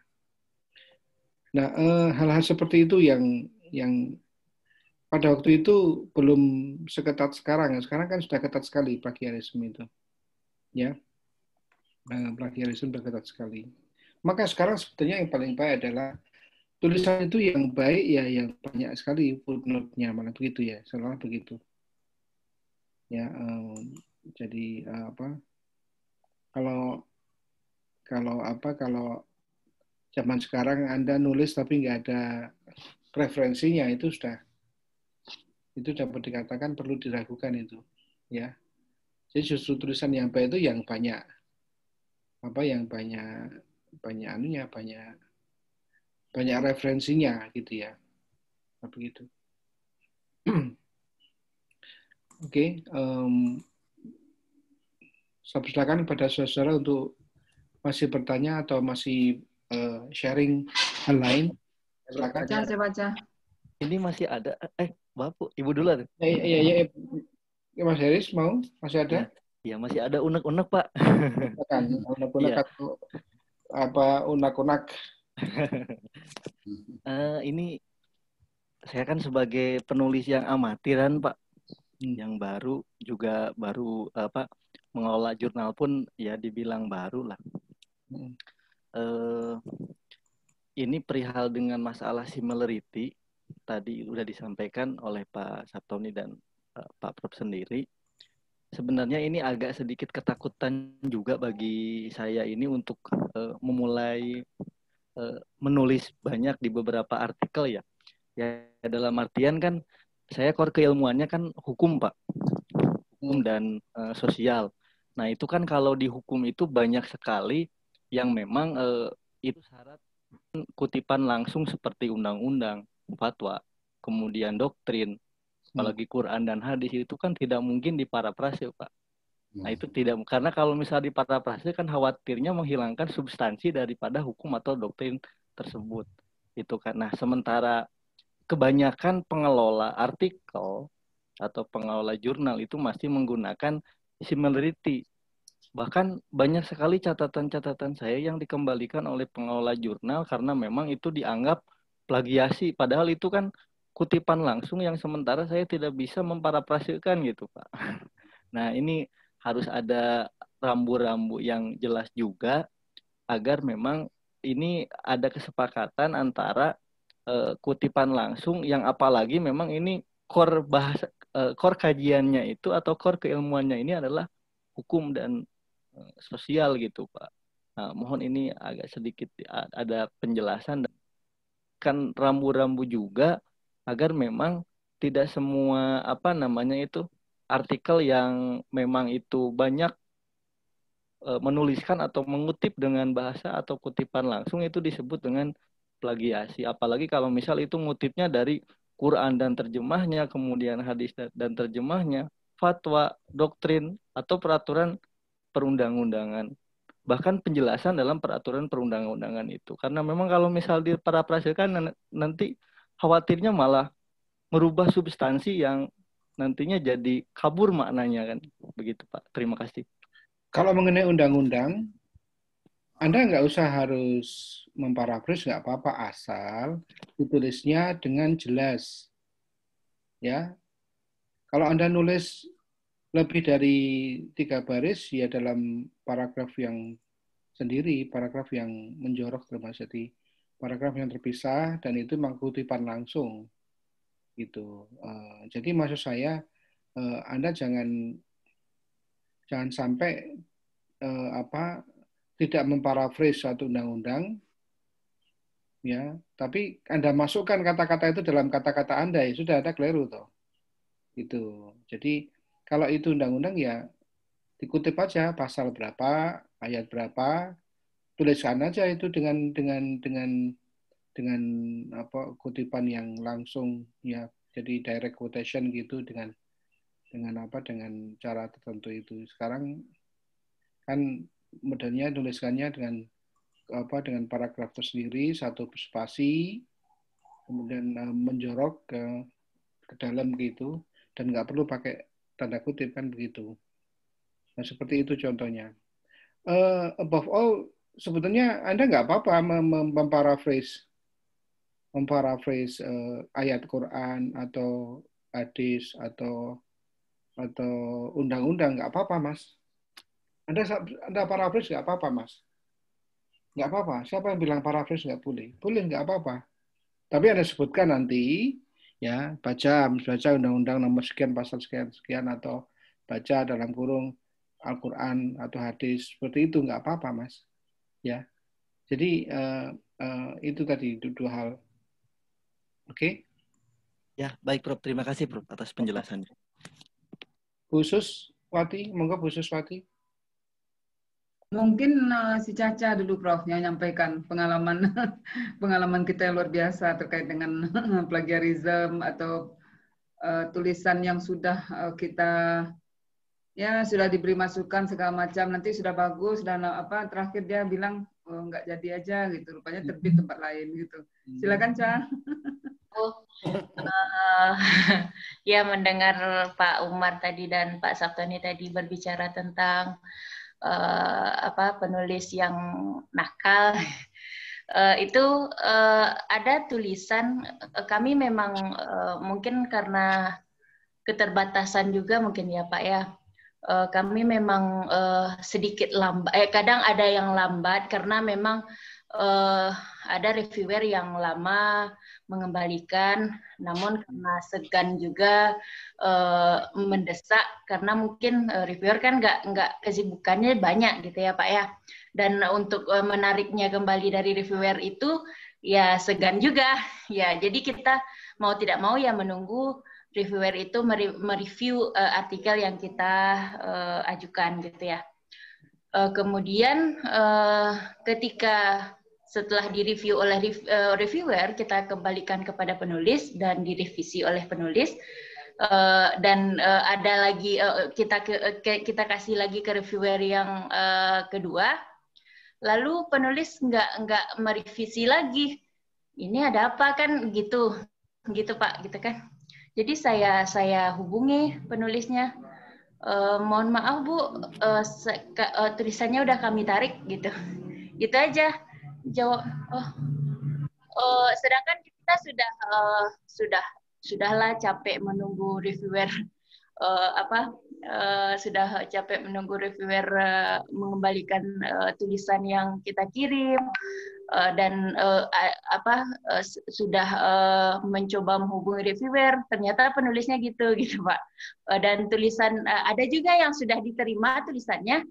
A: Nah, hal-hal seperti itu yang pada waktu itu belum seketat sekarang. Sekarang kan sudah ketat sekali plagiarisme itu, ya. Plagiarisme sudah ketat sekali. Maka sekarang sebetulnya yang paling baik adalah tulisan itu yang baik ya yang banyak sekali footnote-nya, malah begitu ya, seolah begitu. Ya, jadi kalau zaman sekarang Anda nulis tapi nggak ada referensinya itu dapat dikatakan perlu diragukan itu, ya. Jadi justru tulisan yang baik itu yang banyak banyak referensinya gitu ya. Begitu. Oke, saya persilakan kepada saudara untuk masih bertanya atau masih sharing hal lain. Silakan.
I: Saya baca.
H: Ini masih ada. Bapak, Ibu dulu.
A: Iya. Mas Heris mau? Masih ada?
H: Iya, masih ada unek-unek, Pak.
A: Unek-unek atau apa unak-unak?
H: Ini saya kan sebagai penulis yang amatiran, Pak. Yang baru mengelola jurnal pun ya dibilang baru lah. Ini perihal dengan masalah similarity tadi udah disampaikan oleh Pak Saptoni dan Pak Prof sendiri. Sebenarnya ini agak sedikit ketakutan juga bagi saya ini untuk memulai menulis banyak di beberapa artikel ya. Ya dalam artian kan saya core keilmuannya kan hukum, Pak. Hukum dan sosial. Nah, itu kan kalau di hukum itu banyak sekali yang memang itu syarat kutipan langsung seperti undang-undang, fatwa, kemudian doktrin, apalagi Quran dan hadis itu kan tidak mungkin diparafrase, Pak. Nah, itu tidak, karena kalau misalnya diparafrase kan khawatirnya menghilangkan substansi daripada hukum atau doktrin tersebut. Itu kan. Nah, sementara kebanyakan pengelola artikel atau pengelola jurnal itu masih menggunakan similarity. Bahkan banyak sekali catatan-catatan saya yang dikembalikan oleh pengelola jurnal karena memang itu dianggap plagiasi. Padahal itu kan kutipan langsung yang sementara saya tidak bisa memparafrasekan gitu, Pak. Nah, ini harus ada rambu-rambu yang jelas juga agar memang ini ada kesepakatan antara kutipan langsung yang apalagi memang ini core bahasa core kajiannya itu atau core keilmuannya ini adalah hukum dan sosial gitu, Pak. Nah, mohon ini agak sedikit ada penjelasan dan kan rambu-rambu juga agar memang tidak semua artikel yang memang itu banyak menuliskan atau mengutip dengan bahasa atau kutipan langsung itu disebut dengan plagiasi. Apalagi kalau misal itu ngutipnya dari Quran dan terjemahnya, kemudian hadis dan terjemahnya, fatwa, doktrin, atau peraturan perundang-undangan. Bahkan penjelasan dalam peraturan perundang-undangan itu. Karena memang kalau misal diparafrasekan nanti khawatirnya malah merubah substansi yang nantinya jadi kabur maknanya kan. Begitu Pak. Terima kasih.
A: Kalau mengenai undang-undang, Anda nggak usah harus memparafrase, nggak apa-apa, asal ditulisnya dengan jelas. Ya, kalau Anda nulis lebih dari 3 baris, ya dalam paragraf yang sendiri, paragraf yang menjorok termasuk di paragraf yang terpisah, dan itu memang kutipan langsung. Gitu. Jadi maksud saya, Anda jangan sampai tidak memparafrase suatu undang-undang, ya, tapi Anda masukkan kata-kata itu dalam kata-kata Anda, ya sudah ada keliru toh. Itu. Jadi kalau itu undang-undang ya dikutip aja pasal berapa, ayat berapa, tuliskan aja itu dengan kutipan yang langsung, ya, jadi direct quotation gitu dengan cara tertentu itu. Sekarang kan modelnya tuliskannya dengan paragraf tersendiri, satu spasi, kemudian menjorok ke dalam gitu, dan nggak perlu pakai tanda kutip kan begitu. Nah seperti itu contohnya. Above all, sebetulnya Anda nggak apa-apa memparaphrase ayat Quran atau hadis atau undang-undang, nggak apa-apa, Mas. Anda paraphrase nggak apa-apa, Mas. Nggak apa-apa. Siapa yang bilang paraphrase nggak boleh? Boleh, nggak apa-apa. Tapi Anda sebutkan nanti, ya, baca undang-undang nomor sekian, pasal sekian, atau baca dalam kurung Al-Quran atau hadis, seperti itu nggak apa-apa, Mas. Ya. Jadi itu tadi dua hal. Oke?
H: Ya, baik Prof. Terima kasih Prof atas penjelasannya.
A: Bu Suswati, monggo Bu Suswati.
I: Mungkin si Caca dulu Prof yang nyampaikan pengalaman kita yang luar biasa terkait dengan plagiarisme atau tulisan yang sudah kita sudah diberi masukan segala macam, nanti sudah bagus dan terakhir dia bilang nggak jadi aja gitu, rupanya terbit tempat lain gitu. Silakan Ca.
D: Ya, mendengar Pak Umar tadi dan Pak Sabtoni tadi berbicara tentang penulis yang nakal, itu ada tulisan kami memang mungkin karena keterbatasan juga mungkin ya Pak ya, kami memang sedikit lambat, kadang ada yang lambat karena memang ada reviewer yang lama mengembalikan, namun karena segan juga mendesak karena mungkin reviewer kan nggak kesibukannya banyak gitu ya Pak ya, dan untuk menariknya kembali dari reviewer itu ya segan juga ya, jadi kita mau tidak mau ya menunggu reviewer itu mereview artikel yang kita ajukan gitu ya. Kemudian ketika setelah direview oleh reviewer, kita kembalikan kepada penulis dan direvisi oleh penulis, dan ada lagi kita kasih lagi ke reviewer yang kedua, lalu penulis nggak merevisi lagi. Ini ada apa kan gitu? gitu Pak, gitu kan. Jadi saya hubungi penulisnya, mohon maaf Bu, tulisannya udah kami tarik gitu, gitu aja jawab. Sedangkan kita sudahlah capek menunggu reviewer sudah capek menunggu reviewer mengembalikan tulisan yang kita kirim. Dan sudah mencoba menghubungi reviewer, ternyata penulisnya gitu Pak. Dan tulisan ada juga yang sudah diterima tulisannya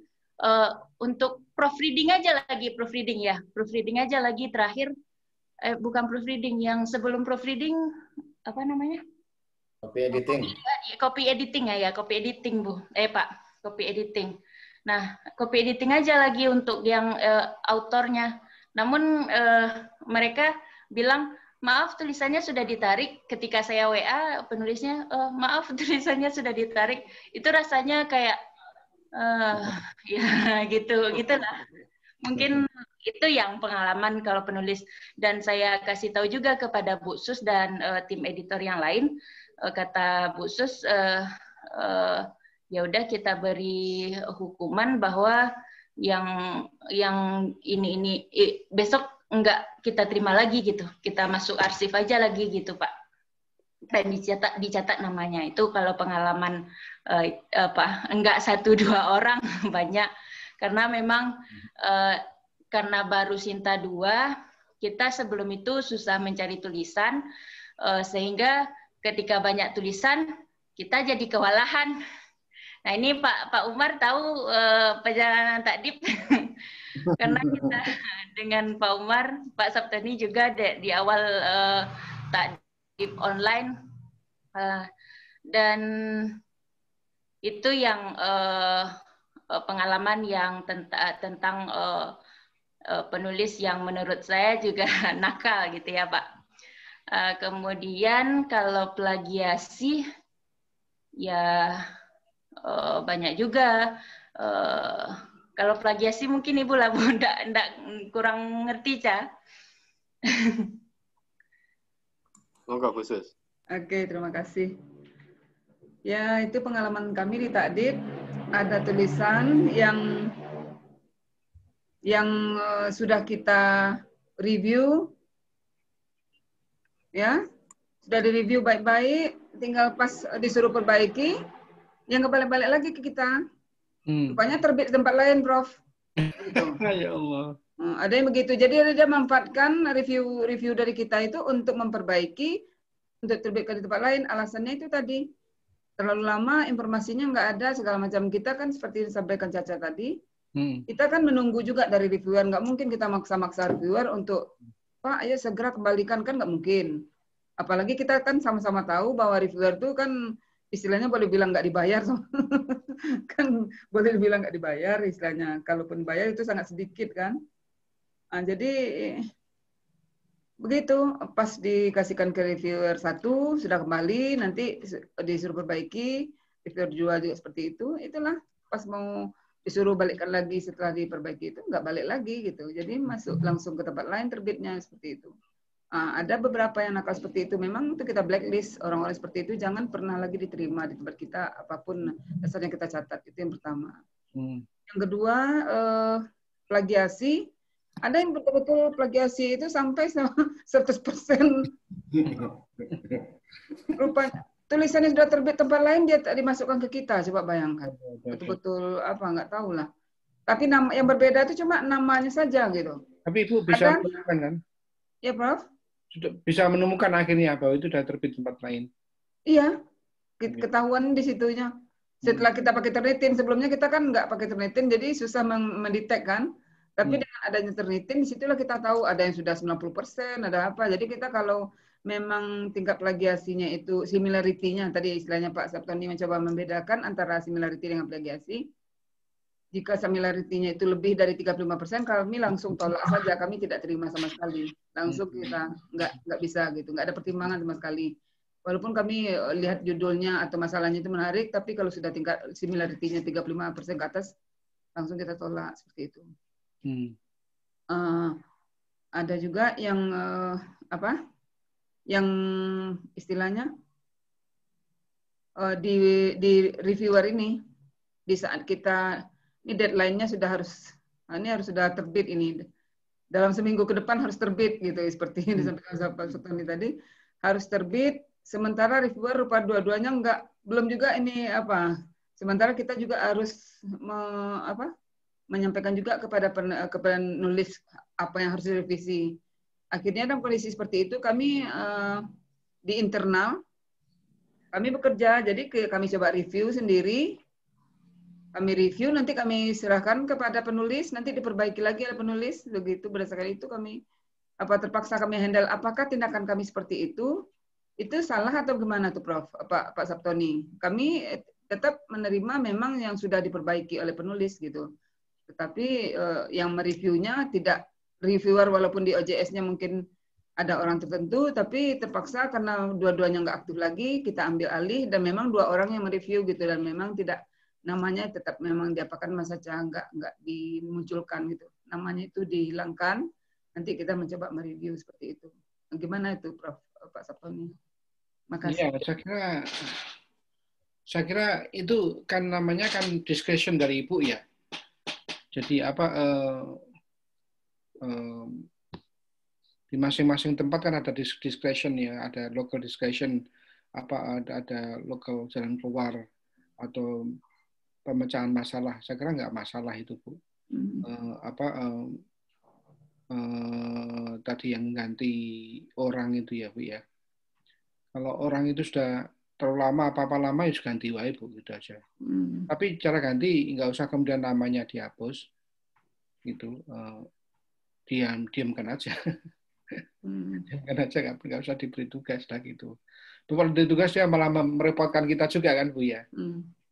D: untuk proofreading aja lagi terakhir, bukan proofreading, yang sebelum proofreading apa namanya?
G: Copy editing.
D: Copy editing copy editing Bu. Pak, copy editing. Nah, copy editing aja lagi untuk yang autornya. Namun mereka bilang, maaf tulisannya sudah ditarik. Ketika saya WA penulisnya, maaf tulisannya sudah ditarik. Itu rasanya kayak ya gitulah. Mungkin itu yang pengalaman kalau penulis. Dan saya kasih tahu juga kepada Bu Sus dan tim editor yang lain. Kata Bu Sus, ya udah kita beri hukuman bahwa yang ini besok enggak kita terima lagi gitu, kita masuk arsip aja lagi gitu Pak, dan dicatat namanya. Itu kalau pengalaman enggak 1-2 orang banyak, karena memang karena baru Sinta 2, kita sebelum itu susah mencari tulisan, sehingga ketika banyak tulisan kita jadi kewalahan. Nah ini Pak Umar tahu perjalanan takdib karena kita dengan Pak Umar, Pak Saptani juga di awal takdib online, dan itu yang pengalaman yang tentang penulis yang menurut saya juga nakal gitu ya Pak. Kemudian kalau plagiasi ya banyak juga. Kalau plagiasi mungkin Ibu lah, Bu, enggak kurang ngerti, Ca.
F: Enggak khusus.
I: Oke, terima kasih. Ya, itu pengalaman kami di takdib. Ada tulisan yang sudah kita review, ya, sudah direview baik-baik, tinggal pas disuruh perbaiki, yang kebalik-balik lagi ke kita. Rupanya terbit di tempat lain, Prof. Gitu.
A: Ya Allah.
I: Ada yang begitu. Jadi dia memanfaatkan review dari kita itu untuk memperbaiki, untuk terbitkan di tempat lain. Alasannya itu tadi, terlalu lama informasinya nggak ada, segala macam. Kita kan seperti disampaikan Caca tadi, kita kan menunggu juga dari reviewer. Nggak mungkin kita maksa-maksa reviewer untuk, Pak, ayo segera kembalikan, kan nggak mungkin. Apalagi kita kan sama-sama tahu bahwa reviewer itu kan istilahnya boleh bilang nggak dibayar, kan boleh dibilang nggak dibayar istilahnya. Kalaupun bayar itu sangat sedikit kan. Nah, jadi begitu, pas dikasihkan ke reviewer 1 sudah kembali, nanti disuruh perbaiki, reviewer 2 juga seperti itu. Itulah pas mau disuruh balikkan lagi setelah diperbaiki itu nggak balik lagi gitu. Jadi masuk langsung ke tempat lain terbitnya seperti itu. Ada beberapa yang nakal seperti itu, memang itu kita blacklist. Orang-orang seperti itu jangan pernah lagi diterima di tempat kita, apapun dasarnya kita catat. Itu yang pertama. Yang kedua, plagiasi. Ada yang betul-betul plagiasi itu sampai 100%. Rupanya tulisannya sudah terbit tempat lain, dia dimasukkan ke kita. Coba bayangkan. Betul-betul apa, nggak tahu lah. Tapi nama yang berbeda itu cuma namanya saja gitu.
A: Tapi Ibu bisa menemukan kan?
I: Ya, Prof.
A: Bisa menemukan akhirnya bahwa itu sudah terbit tempat lain.
I: Iya, ketahuan di situnya. Setelah kita pakai Turnitin, sebelumnya kita kan nggak pakai Turnitin, jadi susah mendetek kan. Tapi dengan adanya Turnitin, disitulah kita tahu ada yang sudah 90%, ada apa. Jadi kita kalau memang tingkat plagiasinya itu, similarity-nya, tadi istilahnya Pak Saptoni mencoba membedakan antara similarity dengan plagiasi. Jika similarity-nya itu lebih dari 35%, kami langsung tolak saja, kami tidak terima sama sekali. Langsung kita nggak bisa gitu, nggak ada pertimbangan sama sekali. Walaupun kami lihat judulnya atau masalahnya itu menarik, tapi kalau sudah tingkat similarity-nya 35% ke atas, langsung kita tolak seperti itu. Ada juga yang yang istilahnya di reviewer ini, di saat kita ini deadline-nya sudah sudah terbit ini, dalam seminggu ke depan harus terbit gitu, seperti yang disampaikan Pak Sultani tadi, harus terbit. Sementara reviewer rupa dua-duanya belum juga ini sementara kita juga harus menyampaikan juga kepada penulis apa yang harus direvisi. Akhirnya dalam kondisi seperti itu kami di internal kami bekerja, jadi kami coba review sendiri. Kami review, nanti kami serahkan kepada penulis, nanti diperbaiki lagi oleh penulis. Begitu, berdasarkan itu kami terpaksa kami handle. Apakah tindakan kami seperti itu salah atau gimana tuh Prof? Pak Saptoni? Kami tetap menerima memang yang sudah diperbaiki oleh penulis gitu. Tetapi yang mereviewnya tidak reviewer, walaupun di OJS-nya mungkin ada orang tertentu, tapi terpaksa karena dua-duanya nggak aktif lagi, kita ambil alih, dan memang 2 orang yang mereview gitu, dan memang tidak, namanya tetap memang diapakan saja, nggak dimunculkan gitu. Namanya itu dihilangkan, nanti kita mencoba mereview seperti itu. Gimana itu Prof. Pak Saptoni? Makasih.
A: Ya, saya kira itu kan namanya kan discretion dari Ibu ya. Jadi di masing-masing tempat kan ada discretion ya, ada local discretion, ada local jalan keluar atau pemecahan masalah. Saya kira nggak masalah itu Bu. Tadi yang ganti orang itu ya Bu ya. Kalau orang itu sudah terlalu lama apa-apa lama ya ganti wae Bu, gitu aja. Tapi cara ganti nggak usah kemudian namanya dihapus, gitu. Diamkan aja. Diamkan aja, nggak usah diberi tugas lah gitu. Kalau diberi tugas ya malah merepotkan kita juga kan Bu ya.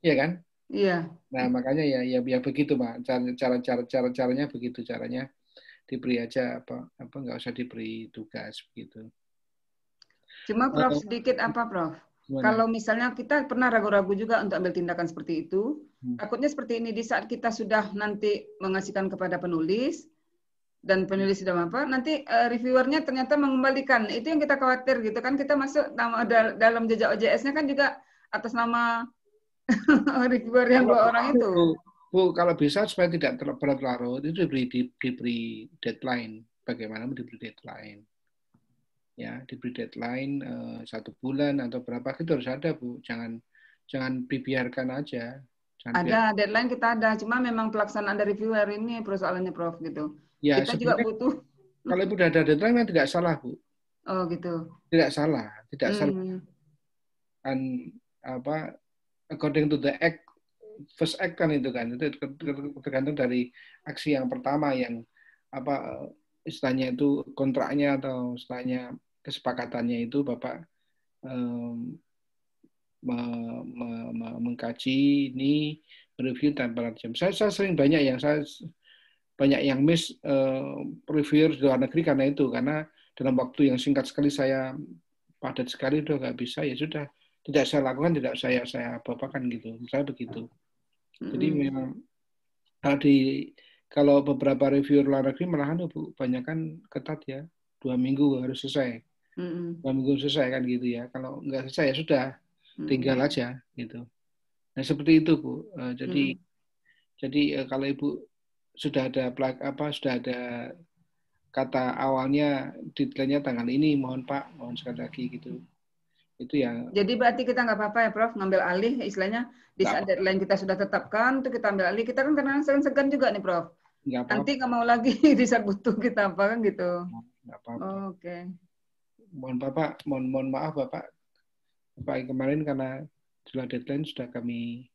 A: Iya kan?
I: Iya.
A: Nah makanya ya begitu Pak. Caranya begitu, caranya diberi aja apa nggak usah diberi tugas begitu.
I: Cuma Prof sedikit Prof? Gimana? Kalau misalnya kita pernah ragu-ragu juga untuk ambil tindakan seperti itu, takutnya seperti ini, di saat kita sudah nanti mengasihkan kepada penulis, dan penulis sudah nanti reviewernya ternyata mengembalikan. Itu yang kita khawatir gitu kan, kita masuk dalam jejak OJS-nya kan juga atas nama reviewer yang 2 orang itu.
A: Bu, kalau bisa supaya tidak berlarut, itu diberi deadline. Bagaimana diberi deadline? Ya, diberi deadline 1 bulan atau berapa itu harus ada Bu. Jangan dibiarkan aja.
I: Deadline kita ada, cuma memang pelaksanaan dari reviewer ini persoalannya Prof gitu.
A: Ya,
I: kita juga butuh.
A: Kalau Ibu sudah ada deadline kan tidak salah Bu.
I: Oh gitu.
A: Tidak salah. Dan according to the act, first act kan itu kan, itu tergantung dari aksi yang pertama yang istilahnya itu kontraknya atau istilahnya kesepakatannya itu Bapak mengkaji ini, mereview tanpa jam. Saya sering banyak yang miss reviewer di luar negeri karena dalam waktu yang singkat sekali saya padat sekali udah nggak bisa, ya sudah tidak saya lakukan, tidak saya bapakan gitu. Saya begitu. Jadi memang kalau beberapa reviewer luar negeri malahan Bu, banyak kan ketat ya, 2 minggu harus selesai. 2 minggu selesai kan gitu ya. Kalau nggak selesai ya sudah, tinggal aja gitu. Nah seperti itu Bu. Jadi kalau Ibu sudah ada sudah ada kata awalnya deadline-nya tanggal ini, mohon sekali lagi gitu. Itu ya.
I: Jadi berarti kita nggak apa-apa ya Prof, ngambil alih istilahnya di saat deadline kita sudah tetapkan, itu kita ambil alih. Kita kan kadang segan juga nih Prof. Nanti nggak mau lagi di saat butuh kita apa kan gitu.
A: Nggak apa-apa.
I: Oke.
A: Mohon maaf Bapak kemarin karena setelah deadline sudah kami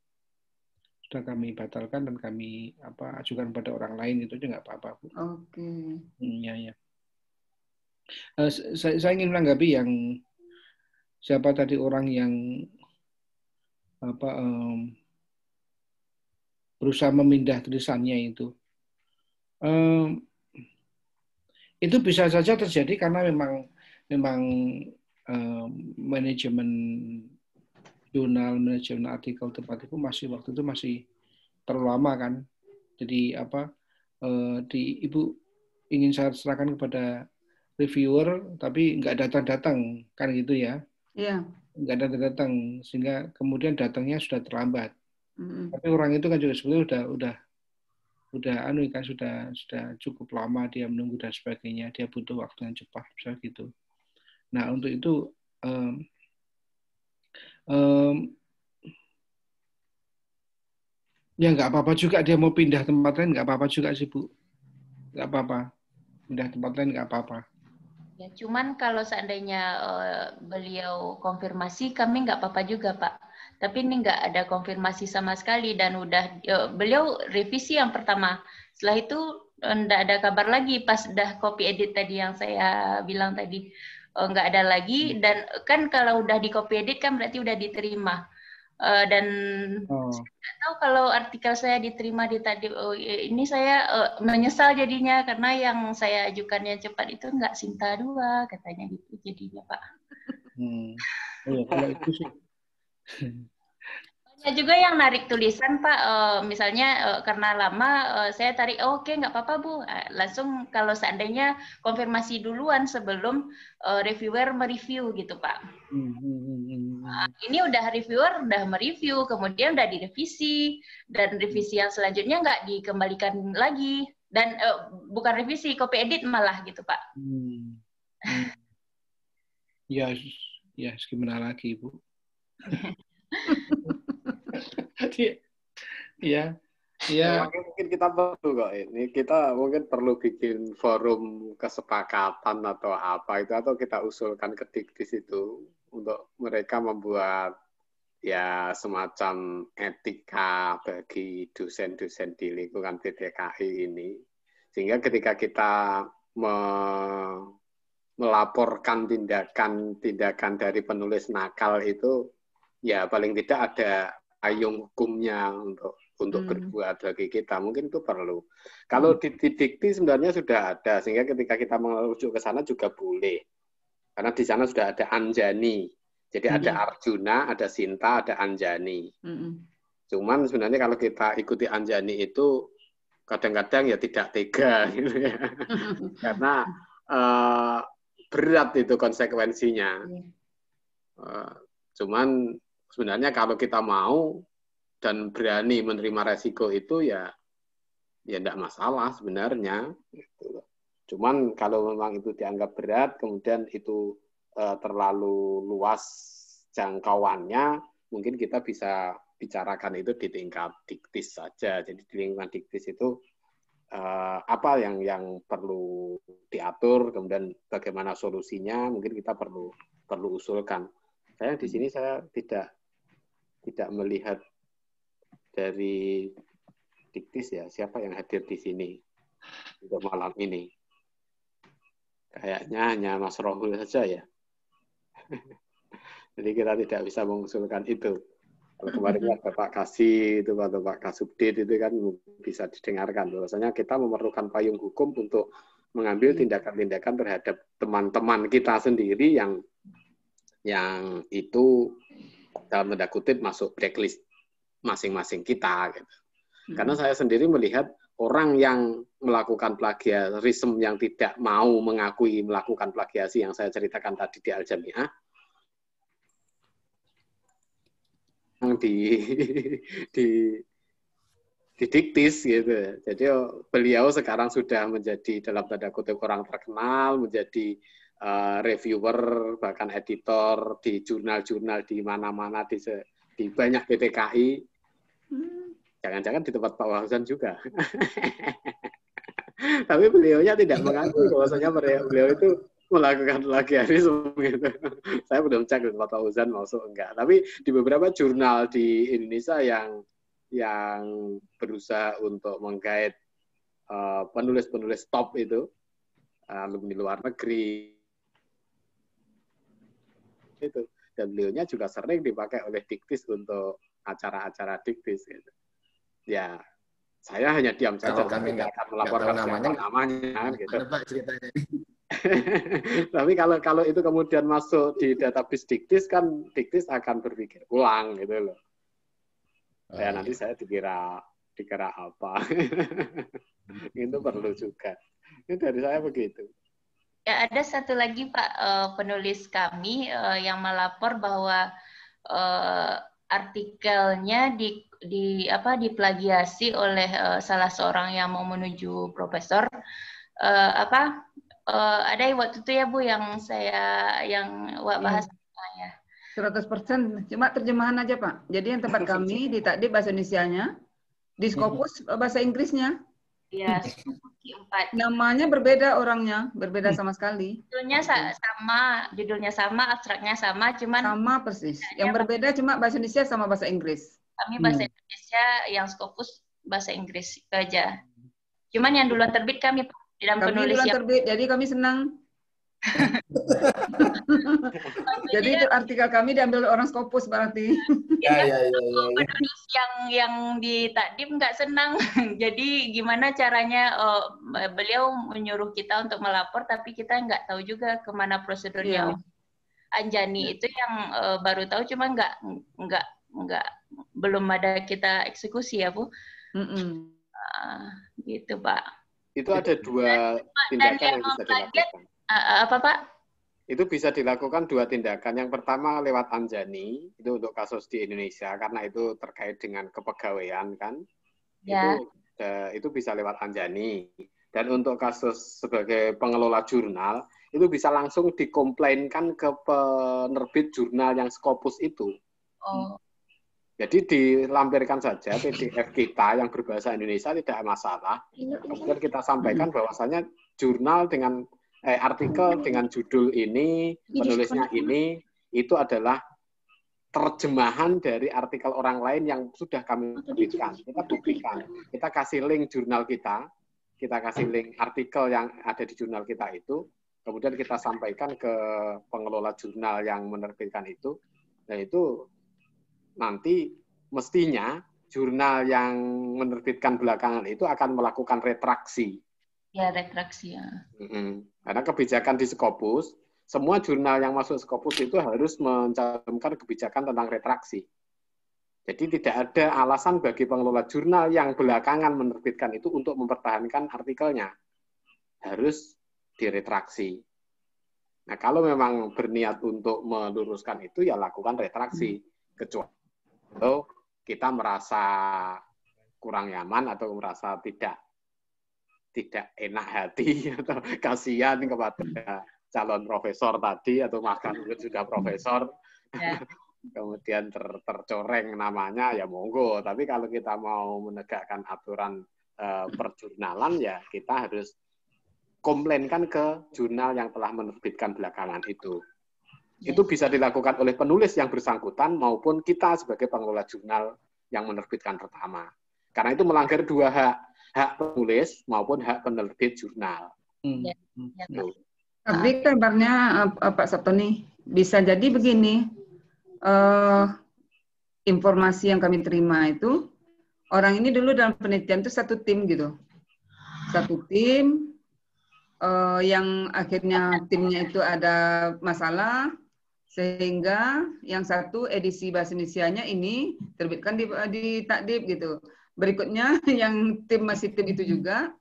A: batalkan dan kami ajukan pada orang lain, itu aja nggak apa-apa Bu.
I: Oke.
A: Ya. Saya ingin menanggapi yang siapa tadi orang yang berusaha memindah tulisannya itu. Itu bisa saja terjadi karena memang manajemen jurnal, manajemen artikel tempat itu waktu itu masih terlalu lama kan. Jadi Ibu ingin saya serahkan kepada reviewer tapi nggak datang-datang kan gitu ya.
I: Iya.
A: Nggak datang-datang sehingga kemudian datangnya sudah terlambat. Tapi orang itu kan juga sebenarnya udah kan sudah cukup lama dia menunggu dan sebagainya, dia butuh waktu yang cepat misalnya gitu. Nah untuk itu ya nggak apa-apa juga dia mau pindah tempat lain, nggak apa-apa juga sih Bu, nggak apa-apa, pindah tempat lain nggak apa-apa.
D: Ya, cuman kalau seandainya beliau konfirmasi, kami nggak apa-apa juga, Pak. Tapi ini nggak ada konfirmasi sama sekali dan udah beliau revisi yang pertama. Setelah itu nggak ada kabar lagi pas udah copy edit tadi yang saya bilang tadi, nggak ada lagi. Dan kan kalau udah di copy edit kan berarti udah diterima. Dan saya nggak tahu kalau artikel saya diterima di tadi, ini saya menyesal jadinya karena yang saya ajukannya cepat itu nggak Sinta 2 katanya gitu jadinya Pak.
A: Oh, kalau itu sih.
D: Banyak juga yang narik tulisan Pak, misalnya karena lama saya tarik, oke nggak apa-apa Bu, langsung kalau seandainya konfirmasi duluan sebelum reviewer mereview gitu Pak. Ini udah reviewer udah mereview, kemudian udah direvisi dan revisi yang selanjutnya nggak dikembalikan lagi dan bukan revisi, copy edit malah gitu Pak.
A: Ya gimana lagi Bu? Ya.
F: Mungkin kita perlu kok ini. Kita mungkin perlu bikin forum kesepakatan atau apa itu, atau kita usulkan ke Diktis itu untuk mereka membuat ya semacam etika bagi dosen-dosen di lingkungan PDKI ini, sehingga ketika kita melaporkan tindakan dari penulis nakal itu, ya paling tidak ada payung hukumnya untuk berbuat bagi kita. Mungkin itu perlu. Kalau di Dikti sebenarnya sudah ada, sehingga ketika kita merujuk ke sana juga boleh. Karena di sana sudah ada Anjani. Jadi ada Arjuna, ada Sinta, ada Anjani. Cuman sebenarnya kalau kita ikuti Anjani itu kadang-kadang ya tidak tega gitu ya. Karena berat itu konsekuensinya. Cuman sebenarnya kalau kita mau dan berani menerima resiko itu ya tidak masalah sebenarnya. Cuman kalau memang itu dianggap berat, kemudian itu terlalu luas jangkauannya, mungkin kita bisa bicarakan itu di tingkat Diktis saja. Jadi di lingkungan Diktis itu apa yang perlu diatur, kemudian bagaimana solusinya, mungkin kita perlu usulkan. Saya di sini saya tidak melihat dari Diktis ya, siapa yang hadir di sini untuk malam ini. Kayaknya hanya Mas Rohul saja ya. Jadi kita tidak bisa mengusulkan itu. Kalau kemarin ada Pak Kasih, itu atau Pak Kasubdit itu kan bisa didengarkan. Bahwasanya kita memerlukan payung hukum untuk mengambil tindakan-tindakan terhadap teman-teman kita sendiri yang itu dalam tanda kutip masuk blacklist masing-masing kita. Gitu. Karena saya sendiri melihat orang yang melakukan plagiarisme yang tidak mau mengakui melakukan plagiasi yang saya ceritakan tadi di Al-Jami'ah, yang di Diktis gitu. Jadi beliau sekarang sudah menjadi dalam tanda kutip orang terkenal, menjadi reviewer, bahkan editor di jurnal-jurnal di mana-mana di banyak PTKI. Jangan-jangan di tempat Pak Wahzan juga. Tapi beliaunya tidak mengakui bahwasanya beliau itu melakukan plagiarisme gitu. Saya belum cek di tempat Pak Wahzan masuk enggak. Tapi di beberapa jurnal di Indonesia yang berusaha untuk menggait penulis-penulis top itu, alumni luar negeri, itu, dan beliaunya juga sering dipakai oleh Diktis untuk acara-acara Diktis gitu. Ya, saya hanya diam saja,
G: kami
F: tidak akan melaporkan namanya gitu.
G: Pak ceritanya.
F: Tapi kalau itu kemudian masuk di database Diktis, kan Diktis akan berpikir ulang gitu loh. Ya nanti saya dikira apa. Itu perlu juga. Ini dari saya begitu.
D: Ya, ada satu lagi Pak penulis kami yang melapor bahwa artikelnya diplagiasi oleh salah seorang yang mau menuju profesor. Ada waktu itu ya Bu yang bahas ya.
I: 100%, cuma terjemahan aja Pak. Jadi yang tempat kami di Takdib bahasa Indonesianya, di Scopus bahasa Inggrisnya.
D: Iya,
I: namanya berbeda, orangnya berbeda sama sekali.
D: Judulnya sama, abstraknya sama, cuman
I: sama persis. Yang berbeda cuma bahasa Indonesia sama bahasa Inggris.
D: Kami bahasa Indonesia, yang Scopus bahasa Inggris aja. Cuman yang duluan terbit kami di dalam penulis
I: yang terbit, jadi kami senang. Jadi itu artikel kami diambil orang Scopus berarti.
D: Penulis yang di Takdim nggak senang. Jadi gimana caranya beliau menyuruh kita untuk melapor, tapi kita nggak tahu juga kemana prosedurnya. Anjani itu yang baru tahu, cuma belum ada kita eksekusi ya Bu. Gitu Pak.
F: Itu ada dua tindakan yang bisa dilakukan.
D: Apa Pak?
F: Itu bisa dilakukan dua tindakan. Yang pertama lewat Anjani, itu untuk kasus di Indonesia, karena itu terkait dengan kepegawaian kan. Ya. Itu bisa lewat Anjani. Dan untuk kasus sebagai pengelola jurnal, itu bisa langsung dikomplainkan ke penerbit jurnal yang Scopus itu. Jadi dilampirkan saja PDF kita yang berbahasa Indonesia, tidak masalah. Kemudian kita sampaikan bahwasanya jurnal dengan artikel dengan judul ini, penulisnya ini, itu adalah terjemahan dari artikel orang lain yang sudah kami terbitkan. Kita buktikan. Kita kasih link jurnal kita kasih link artikel yang ada di jurnal kita itu, kemudian kita sampaikan ke pengelola jurnal yang menerbitkan itu, dan itu nanti mestinya jurnal yang menerbitkan belakangan itu akan melakukan retraksi.
D: Ya, retraksi ya.
F: Karena kebijakan di Scopus, semua jurnal yang masuk Scopus itu harus mencantumkan kebijakan tentang retraksi. Jadi tidak ada alasan bagi pengelola jurnal yang belakangan menerbitkan itu untuk mempertahankan artikelnya. Harus diretraksi. Nah, kalau memang berniat untuk meluruskan itu, ya lakukan retraksi. Kecuali kalau kita merasa kurang nyaman atau merasa tidak enak hati atau kasihan kepada calon profesor tadi atau bahkan sudah profesor, kemudian tercoreng namanya, ya monggo. Tapi kalau kita mau menegakkan aturan perjurnalan, ya kita harus komplainkan ke jurnal yang telah menerbitkan belakangan itu. Itu bisa dilakukan oleh penulis yang bersangkutan maupun kita sebagai pengelola jurnal yang menerbitkan pertama. Karena itu melanggar dua hak penulis maupun hak penerbit jurnal.
I: Tapi kabarnya Pak Sabtoni, bisa jadi begini, informasi yang kami terima itu, orang ini dulu dalam penelitian itu satu tim gitu. Satu tim, yang akhirnya timnya itu ada masalah, sehingga yang satu edisi bahasa Indonesianya ini terbitkan di Takdib gitu. Berikutnya yang masih tim itu juga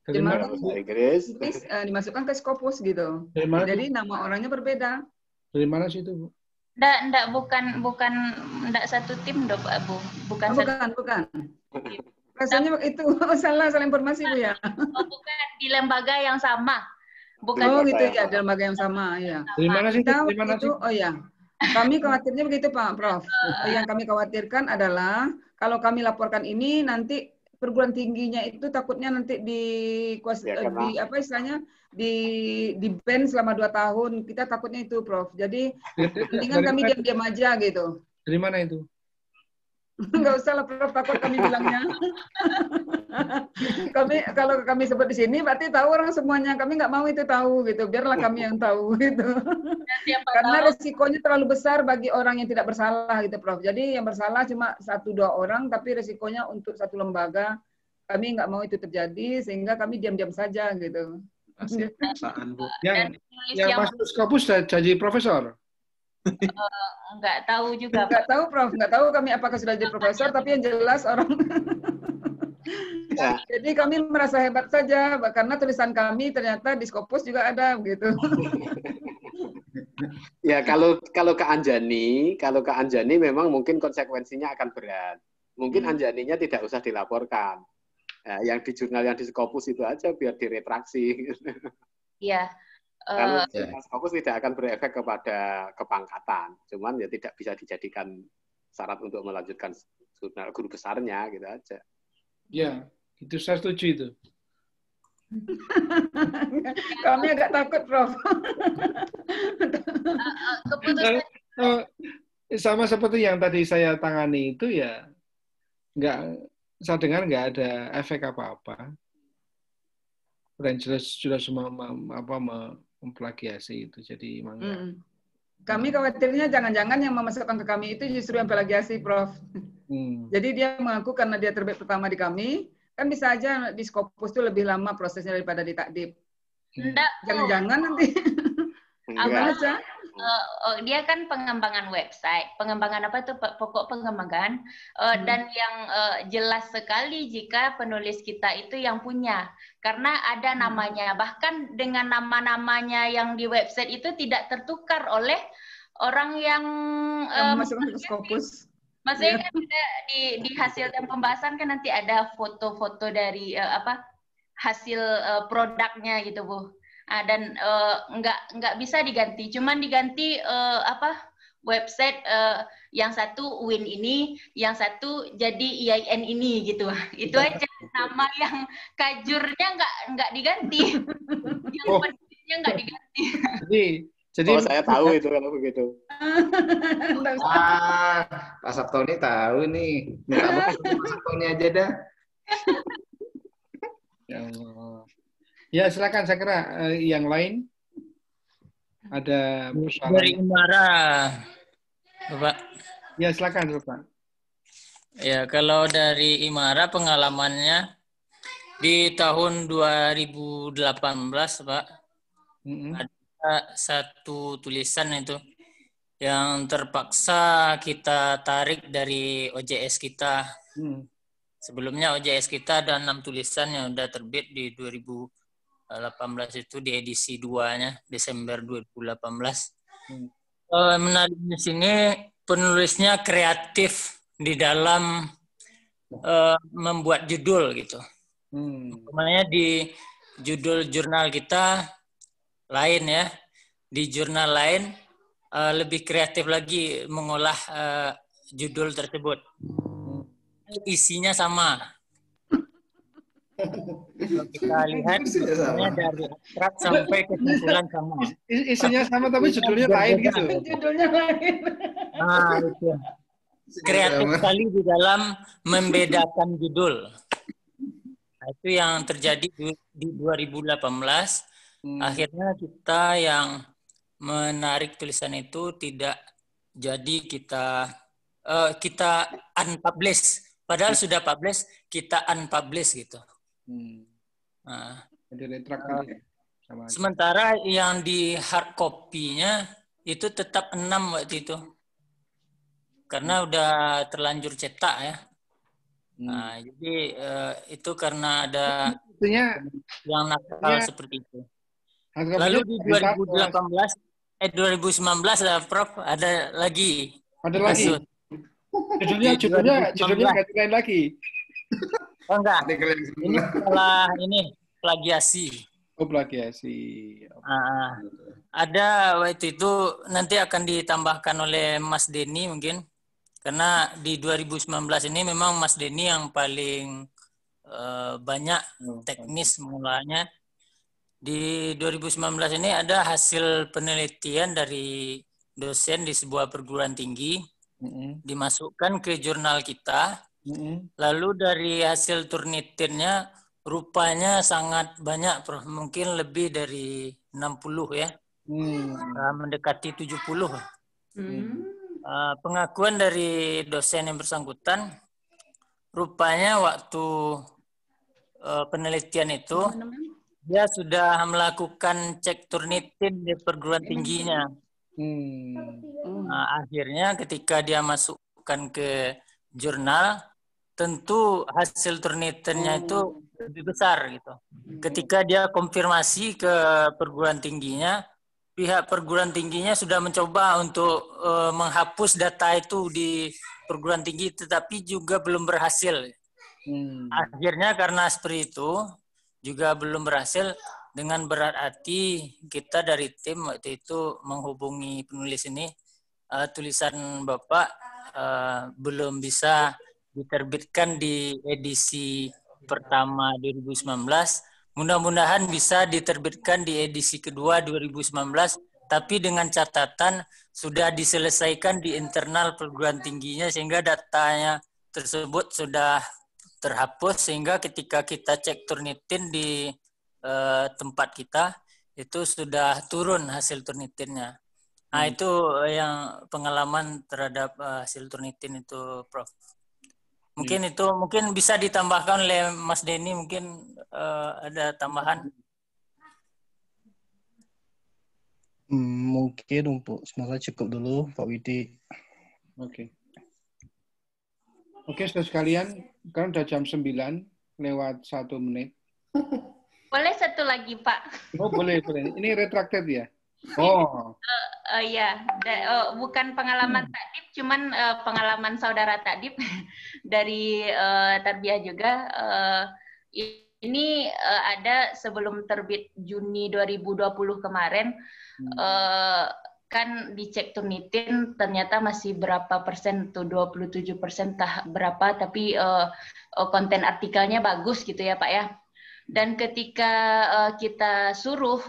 I: dimasukkan ke Scopus gitu. Jadi nama orangnya berbeda.
A: Dari mana sih itu, Bu?
D: Enggak satu tim dong, Bu. Bukan.
I: Rasanya itu salah informasi, Bu ya.
D: Bukan di lembaga yang sama.
I: Bukan gitu ya, di lembaga yang sama ya.
A: Dari mana sih itu?
I: Oh ya. Kami khawatirnya begitu Pak Prof. Yang kami khawatirkan adalah kalau kami laporkan ini nanti perguruan tingginya itu takutnya nanti di ban selama 2 tahun. Kita takutnya itu Prof. Jadi mendingan kami diam-diam aja gitu.
A: Dari mana itu?
I: Nggak usah lah Prof, takut kami bilangnya. Kalau kami sebut di sini berarti tahu orang semuanya. Kami nggak mau itu tahu gitu. Biarlah kami yang tahu gitu. Karena resikonya terlalu besar bagi orang yang tidak bersalah gitu Prof. Jadi yang bersalah cuma 1-2 orang, tapi resikonya untuk satu lembaga kami nggak mau itu terjadi, sehingga kami diam-diam saja gitu.
A: Yang masuk Scopus jadi profesor?
D: Nggak tahu juga.
I: Nggak tahu Prof, nggak tahu kami apakah sudah jadi profesor, tapi yang jelas orang Jadi kami merasa hebat saja karena tulisan kami ternyata di Scopus juga ada begitu.
F: Ya kalau ke Anjani memang mungkin konsekuensinya akan berat. Mungkin Anjaninya tidak usah dilaporkan. Yang di jurnal yang di Scopus itu aja biar diretraksi.
D: Iya.
F: Kalau Scopus tidak akan berefek kepada kepangkatan. Cuman ya tidak bisa dijadikan syarat untuk melanjutkan jurnal guru besarnya gitu aja.
A: Ya, itu saya setuju itu.
I: Kami agak takut, Prof.
D: Keputusan
A: sama seperti yang tadi saya tangani itu ya, saya dengar nggak ada efek apa-apa. Dan jelas semua memplagiasi itu, jadi emang
I: Kami khawatirnya jangan-jangan yang memasukkan ke kami itu justru yang plagiasi, Prof. Jadi dia mengaku karena dia terbit pertama di kami, kan bisa aja di Scopus itu lebih lama prosesnya daripada di Takdib. Jangan-jangan nanti. Apa aja?
D: Dia kan pengembangan website, pengembangan apa itu pokok pengembangan, dan yang jelas sekali jika penulis kita itu yang punya, karena ada namanya, bahkan dengan nama-namanya yang di website itu tidak tertukar oleh orang yang
I: masukkan ke Scopus.
D: Maksudnya kan ada di hasil dan pembahasan kan nanti ada foto-foto dari hasil produknya gitu, Bu. Dan nggak bisa diganti, cuman diganti website yang satu Win ini, yang satu jadi IAIN ini gitu. Itu aja, nama yang kajurnya nggak diganti, yang penulisnya nggak diganti.
F: Jadi saya tahu itu kalau begitu.
E: Pak Sabtoni tahu nih. Minta Pak Sabtoni aja dah.
A: Ya Allah. Ya silakan, saya kira yang lain ada persoalan.
J: Dari Imara, Bapak.
A: Ya silakan, Bapak.
J: Ya, kalau dari Imara pengalamannya di tahun 2018, Pak, ada satu tulisan itu yang terpaksa kita tarik dari OJS kita. Sebelumnya OJS kita ada 6 tulisan yang udah terbit di 2018 itu di edisi 2-nya Desember 2018. Menarik di sini penulisnya kreatif di dalam membuat judul gitu. Namanya di judul jurnal kita lain ya, di jurnal lain lebih kreatif lagi mengolah judul tersebut. Isinya sama. Kalau kita lihat isinya dari abstrak sampai kesimpulan sama.
A: Isinya sama tapi judulnya lain gitu.
I: Judulnya lain.
J: Nah, itu. Kreatif sekali di dalam membedakan judul. Nah, itu yang terjadi di 2018. Akhirnya kita yang menarik tulisan itu tidak jadi kita unpublish. Padahal sudah publish, kita unpublish gitu. Nah, sementara yang di hard copy-nya itu tetap 6 waktu itu. Karena udah terlanjur cetak ya. Nah, jadi itu karena ada yang nakal seperti itu. Lalu di 2019 lah, Prof, ada lagi.
A: Ada lagi. Judulnya ganti lain lagi.
J: Oh enggak. Ini setelah ini plagiasi.
A: Oh, plagiasi.
J: Ada waktu itu nanti akan ditambahkan oleh Mas Denny mungkin. Karena di 2019 ini memang Mas Denny yang paling banyak teknis mengolahnya. Di 2019 ini ada hasil penelitian dari dosen di sebuah perguruan tinggi, dimasukkan ke jurnal kita. Lalu dari hasil Turnitinnya rupanya sangat banyak, Prof. Mungkin lebih dari 60 ya. Mendekati 70. Pengakuan dari dosen yang bersangkutan, rupanya waktu penelitian itu dia sudah melakukan cek Turnitin di perguruan tingginya. Nah, akhirnya ketika dia masukkan ke jurnal, tentu hasil Turnitinnya itu lebih besar gitu. Ketika dia konfirmasi ke perguruan tingginya, pihak perguruan tingginya sudah mencoba untuk menghapus data itu di perguruan tinggi, tetapi juga belum berhasil. Akhirnya karena seperti itu juga belum berhasil, dengan berat hati kita dari tim waktu itu menghubungi penulis ini, tulisan Bapak belum bisa diterbitkan di edisi pertama 2019. Mudah-mudahan bisa diterbitkan di edisi kedua 2019, tapi dengan catatan sudah diselesaikan di internal perguruan tingginya sehingga datanya tersebut sudah terhapus, sehingga ketika kita cek Turnitin di tempat kita itu sudah turun hasil Turnitinnya. Nah, itu yang pengalaman terhadap hasil Turnitin itu, Prof. Mungkin itu mungkin bisa ditambahkan oleh Mas Denny, mungkin ada tambahan.
K: Mungkin untuk sementara cukup dulu, Pak Widi.
A: Oke, saudara sekalian, sekarang udah jam 9 lewat 1 menit.
D: Boleh satu lagi, Pak?
A: Oh, boleh. Ini retracted ya? Oh.
D: Ya, bukan pengalaman Takdip, cuman pengalaman saudara Takdip dari Tarbiyah juga. Ini ada sebelum terbit Juni 2020 kemarin, kan dicek Turnitin ternyata masih berapa persen tuh, 27% berapa, tapi konten artikelnya bagus gitu ya Pak ya. Dan ketika kita suruh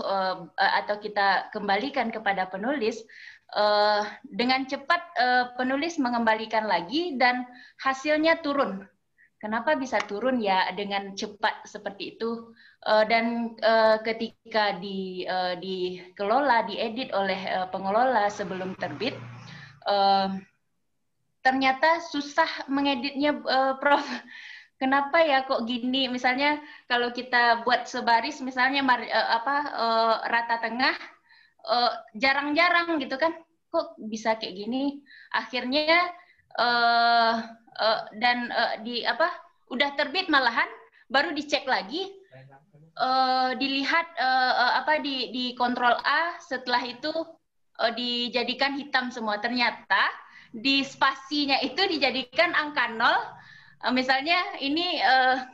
D: atau kita kembalikan kepada penulis, dengan cepat penulis mengembalikan lagi dan hasilnya turun. Kenapa bisa turun ya dengan cepat seperti itu? Dan ketika dikelola, diedit oleh pengelola sebelum terbit, ternyata susah mengeditnya, Prof. Kenapa ya kok gini? Misalnya kalau kita buat sebaris, misalnya rata tengah, jarang-jarang gitu kan? Kok bisa kayak gini? Akhirnya udah terbit malahan, baru dicek lagi, dilihat di kontrol A, setelah itu dijadikan hitam semua. Ternyata di spasinya itu dijadikan angka 0. Misalnya ini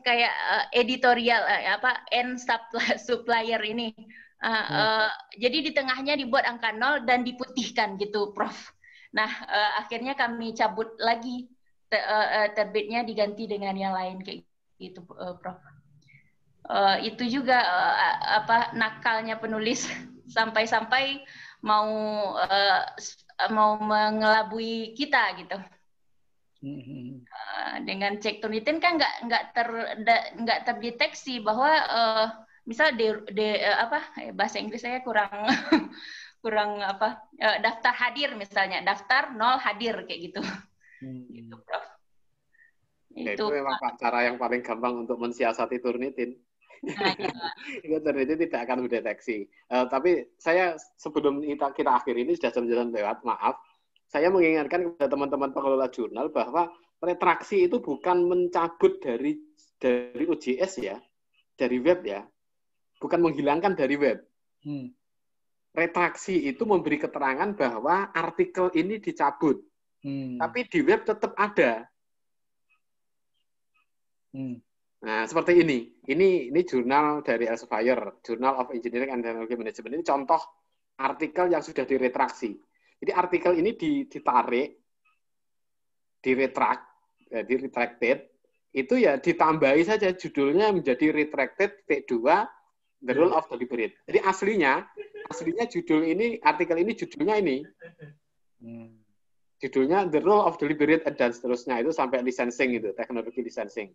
D: kayak editorial end supplier ini. Jadi di tengahnya dibuat angka 0 dan diputihkan gitu, Prof. Nah, akhirnya kami cabut lagi, terbitnya diganti dengan yang lain kayak gitu, Prof. Itu juga nakalnya penulis sampai-sampai mau mengelabui kita gitu. Dengan cek Turnitin kan nggak terdeteksi bahwa misal bahasa Inggris saya kurang daftar hadir misalnya, daftar 0 hadir kayak gitu. Gitu, Prof.
F: Itu memang cara yang paling gampang untuk mensiasati Turnitin. Itu Turnitin tidak akan mendeteksi. Tapi saya sebelum kita akhir ini sudah jam-jam lewat, maaf. Saya mengingatkan kepada teman-teman pengelola jurnal bahwa retraksi itu bukan mencabut dari OJS ya, dari web ya, bukan menghilangkan dari web. Retraksi itu memberi keterangan bahwa artikel ini dicabut, tapi di web tetap ada. Nah, seperti ini. Ini jurnal dari Elsevier, Journal of Engineering and Technology Management. Ini contoh artikel yang sudah diretraksi. Jadi artikel ini ditarik, retracted, itu ya ditambahi saja judulnya menjadi retracted V2, The Rule of Deliberate. Jadi aslinya judul ini, artikel ini judulnya ini. Judulnya The Rule of Deliberate dan seterusnya, itu sampai licensing itu, teknologi licensing.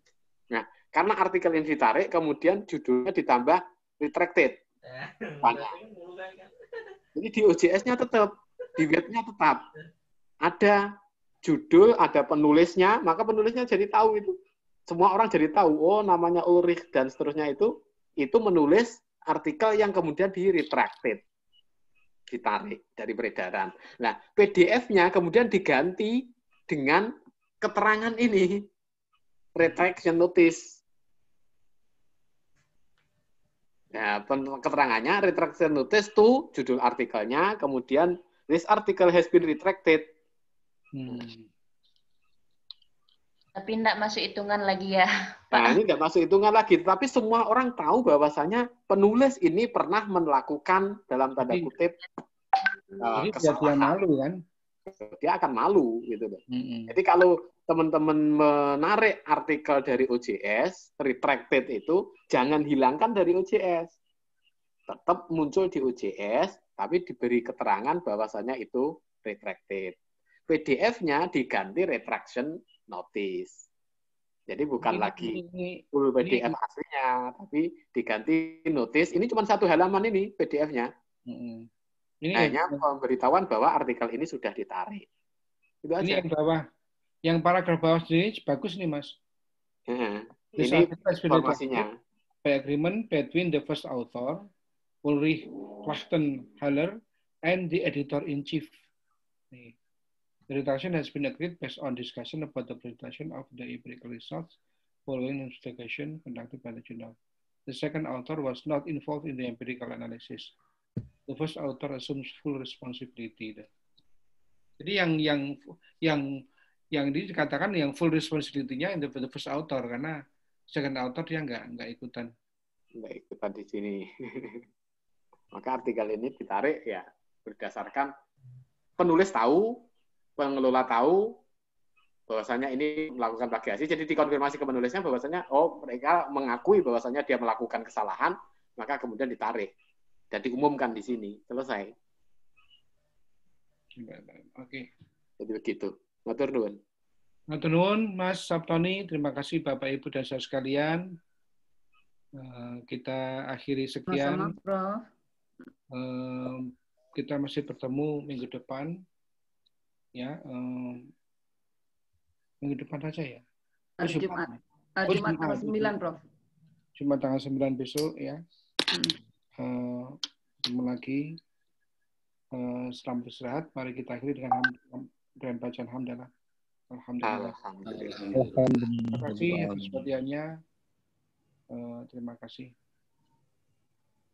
F: Nah, karena artikel ini ditarik, kemudian judulnya ditambah retracted. Jadi di OJS-nya tetap, di webnya tetap ada judul, ada penulisnya, maka penulisnya jadi tahu itu. Semua orang jadi tahu, oh namanya Ulrich dan seterusnya itu menulis artikel yang kemudian di-retracted, ditarik dari peredaran. Nah, PDF-nya kemudian diganti dengan keterangan ini. retraction notice. Ya, keterangannya retraction notice to judul artikelnya, kemudian this article has been retracted.
D: Tapi tidak masuk hitungan lagi ya, Pak.
F: Nah, ini tidak masuk hitungan lagi, tapi semua orang tahu bahwasanya penulis ini pernah melakukan dalam tanda kutip
A: kesalahan. Dia malu kan?
F: Dia akan malu gitu. Jadi kalau teman-teman menarik artikel dari OJS, retracted itu jangan hilangkan dari OJS. Tetap muncul di OJS, tapi diberi keterangan bahwasanya itu retracted. PDF-nya diganti retraction notice. Jadi bukan lagi full PDF aslinya, tapi diganti notice. Ini cuma 1 halaman ini PDF-nya. Ini hanya pemberitahuan bahwa artikel ini sudah ditarik. Itu aja.
A: Ini yang bawah, yang paragraf bawah sendiri bagus nih, Mas.
F: Ini informasinya.
A: By agreement between the first author, Ulrich Klachtenhaller, and the editor-in-chief. Nih. The retraction has been agreed based on discussion about the presentation of the empirical results following investigation conducted by the journal. The second author was not involved in the empirical analysis. The first author assumes full responsibility. Jadi yang ini dikatakan yang full responsibility-nya the first author, karena second author dia nggak ikutan.
F: Nggak ikutan di sini. Maka artikel ini ditarik ya berdasarkan penulis tahu, pengelola tahu bahwasanya ini melakukan plagiasi, jadi dikonfirmasi ke penulisnya bahwasanya mereka mengakui bahwasanya dia melakukan kesalahan, maka kemudian ditarik dan diumumkan di sini. Selesai.
A: Oke.
F: Jadi begitu. Matur nuwun.
A: Matur nuwun Mas Saptoni, terima kasih Bapak Ibu dan saudara sekalian. Kita akhiri sekian.
I: Prof.
A: Kita masih bertemu minggu depan. Ya, minggu depan saja ya.
I: Jumat tanggal 9, Prof.
A: Jumat tanggal 9 besok ya. Ketemu lagi. Selamat beristirahat. Mari kita akhiri dengan bacaan hamdalah. Alhamdulillah. Terima kasih atas perhatiannya. Terima kasih.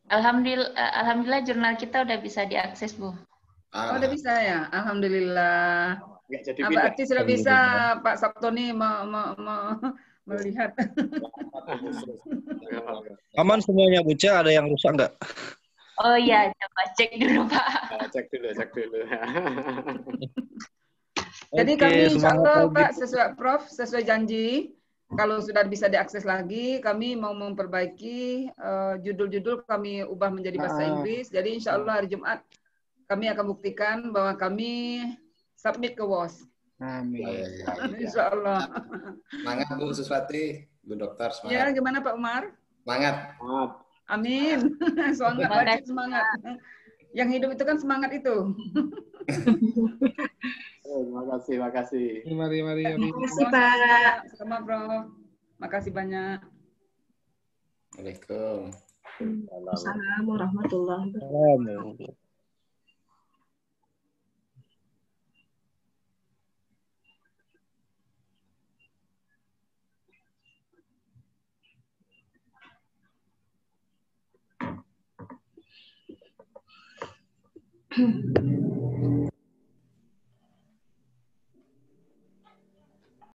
D: Alhamdulillah jurnal kita udah bisa diakses, Bu.
I: Udah bisa ya, alhamdulillah. Berarti sudah bisa Pak Saptoni melihat.
K: Aman semuanya, Buca? Ada yang rusak nggak?
D: Oh iya, coba cek dulu Pak.
F: Cek dulu.
I: Jadi kami insya Allah Pak, sesuai janji, kalau sudah bisa diakses lagi, kami mau memperbaiki judul-judul kami ubah menjadi bahasa Inggris. Jadi insya Allah hari Jumat kami akan buktikan bahwa kami submit ke WOS.
A: Amin.
I: Insya Allah.
G: Semangat Bu Suswati, Bu Dokter, semangat.
I: Ya, gimana Pak Umar?
G: Semangat.
I: Amin. Soalnya wajib semangat. Yang hidup itu kan semangat itu.
F: Terima kasih.
A: Mari.
I: Terima kasih Pak. Sama Bro. Makasih banyak.
G: Waalaikumsalam.
L: Assalamualaikum warahmatullahi wabarakatuh.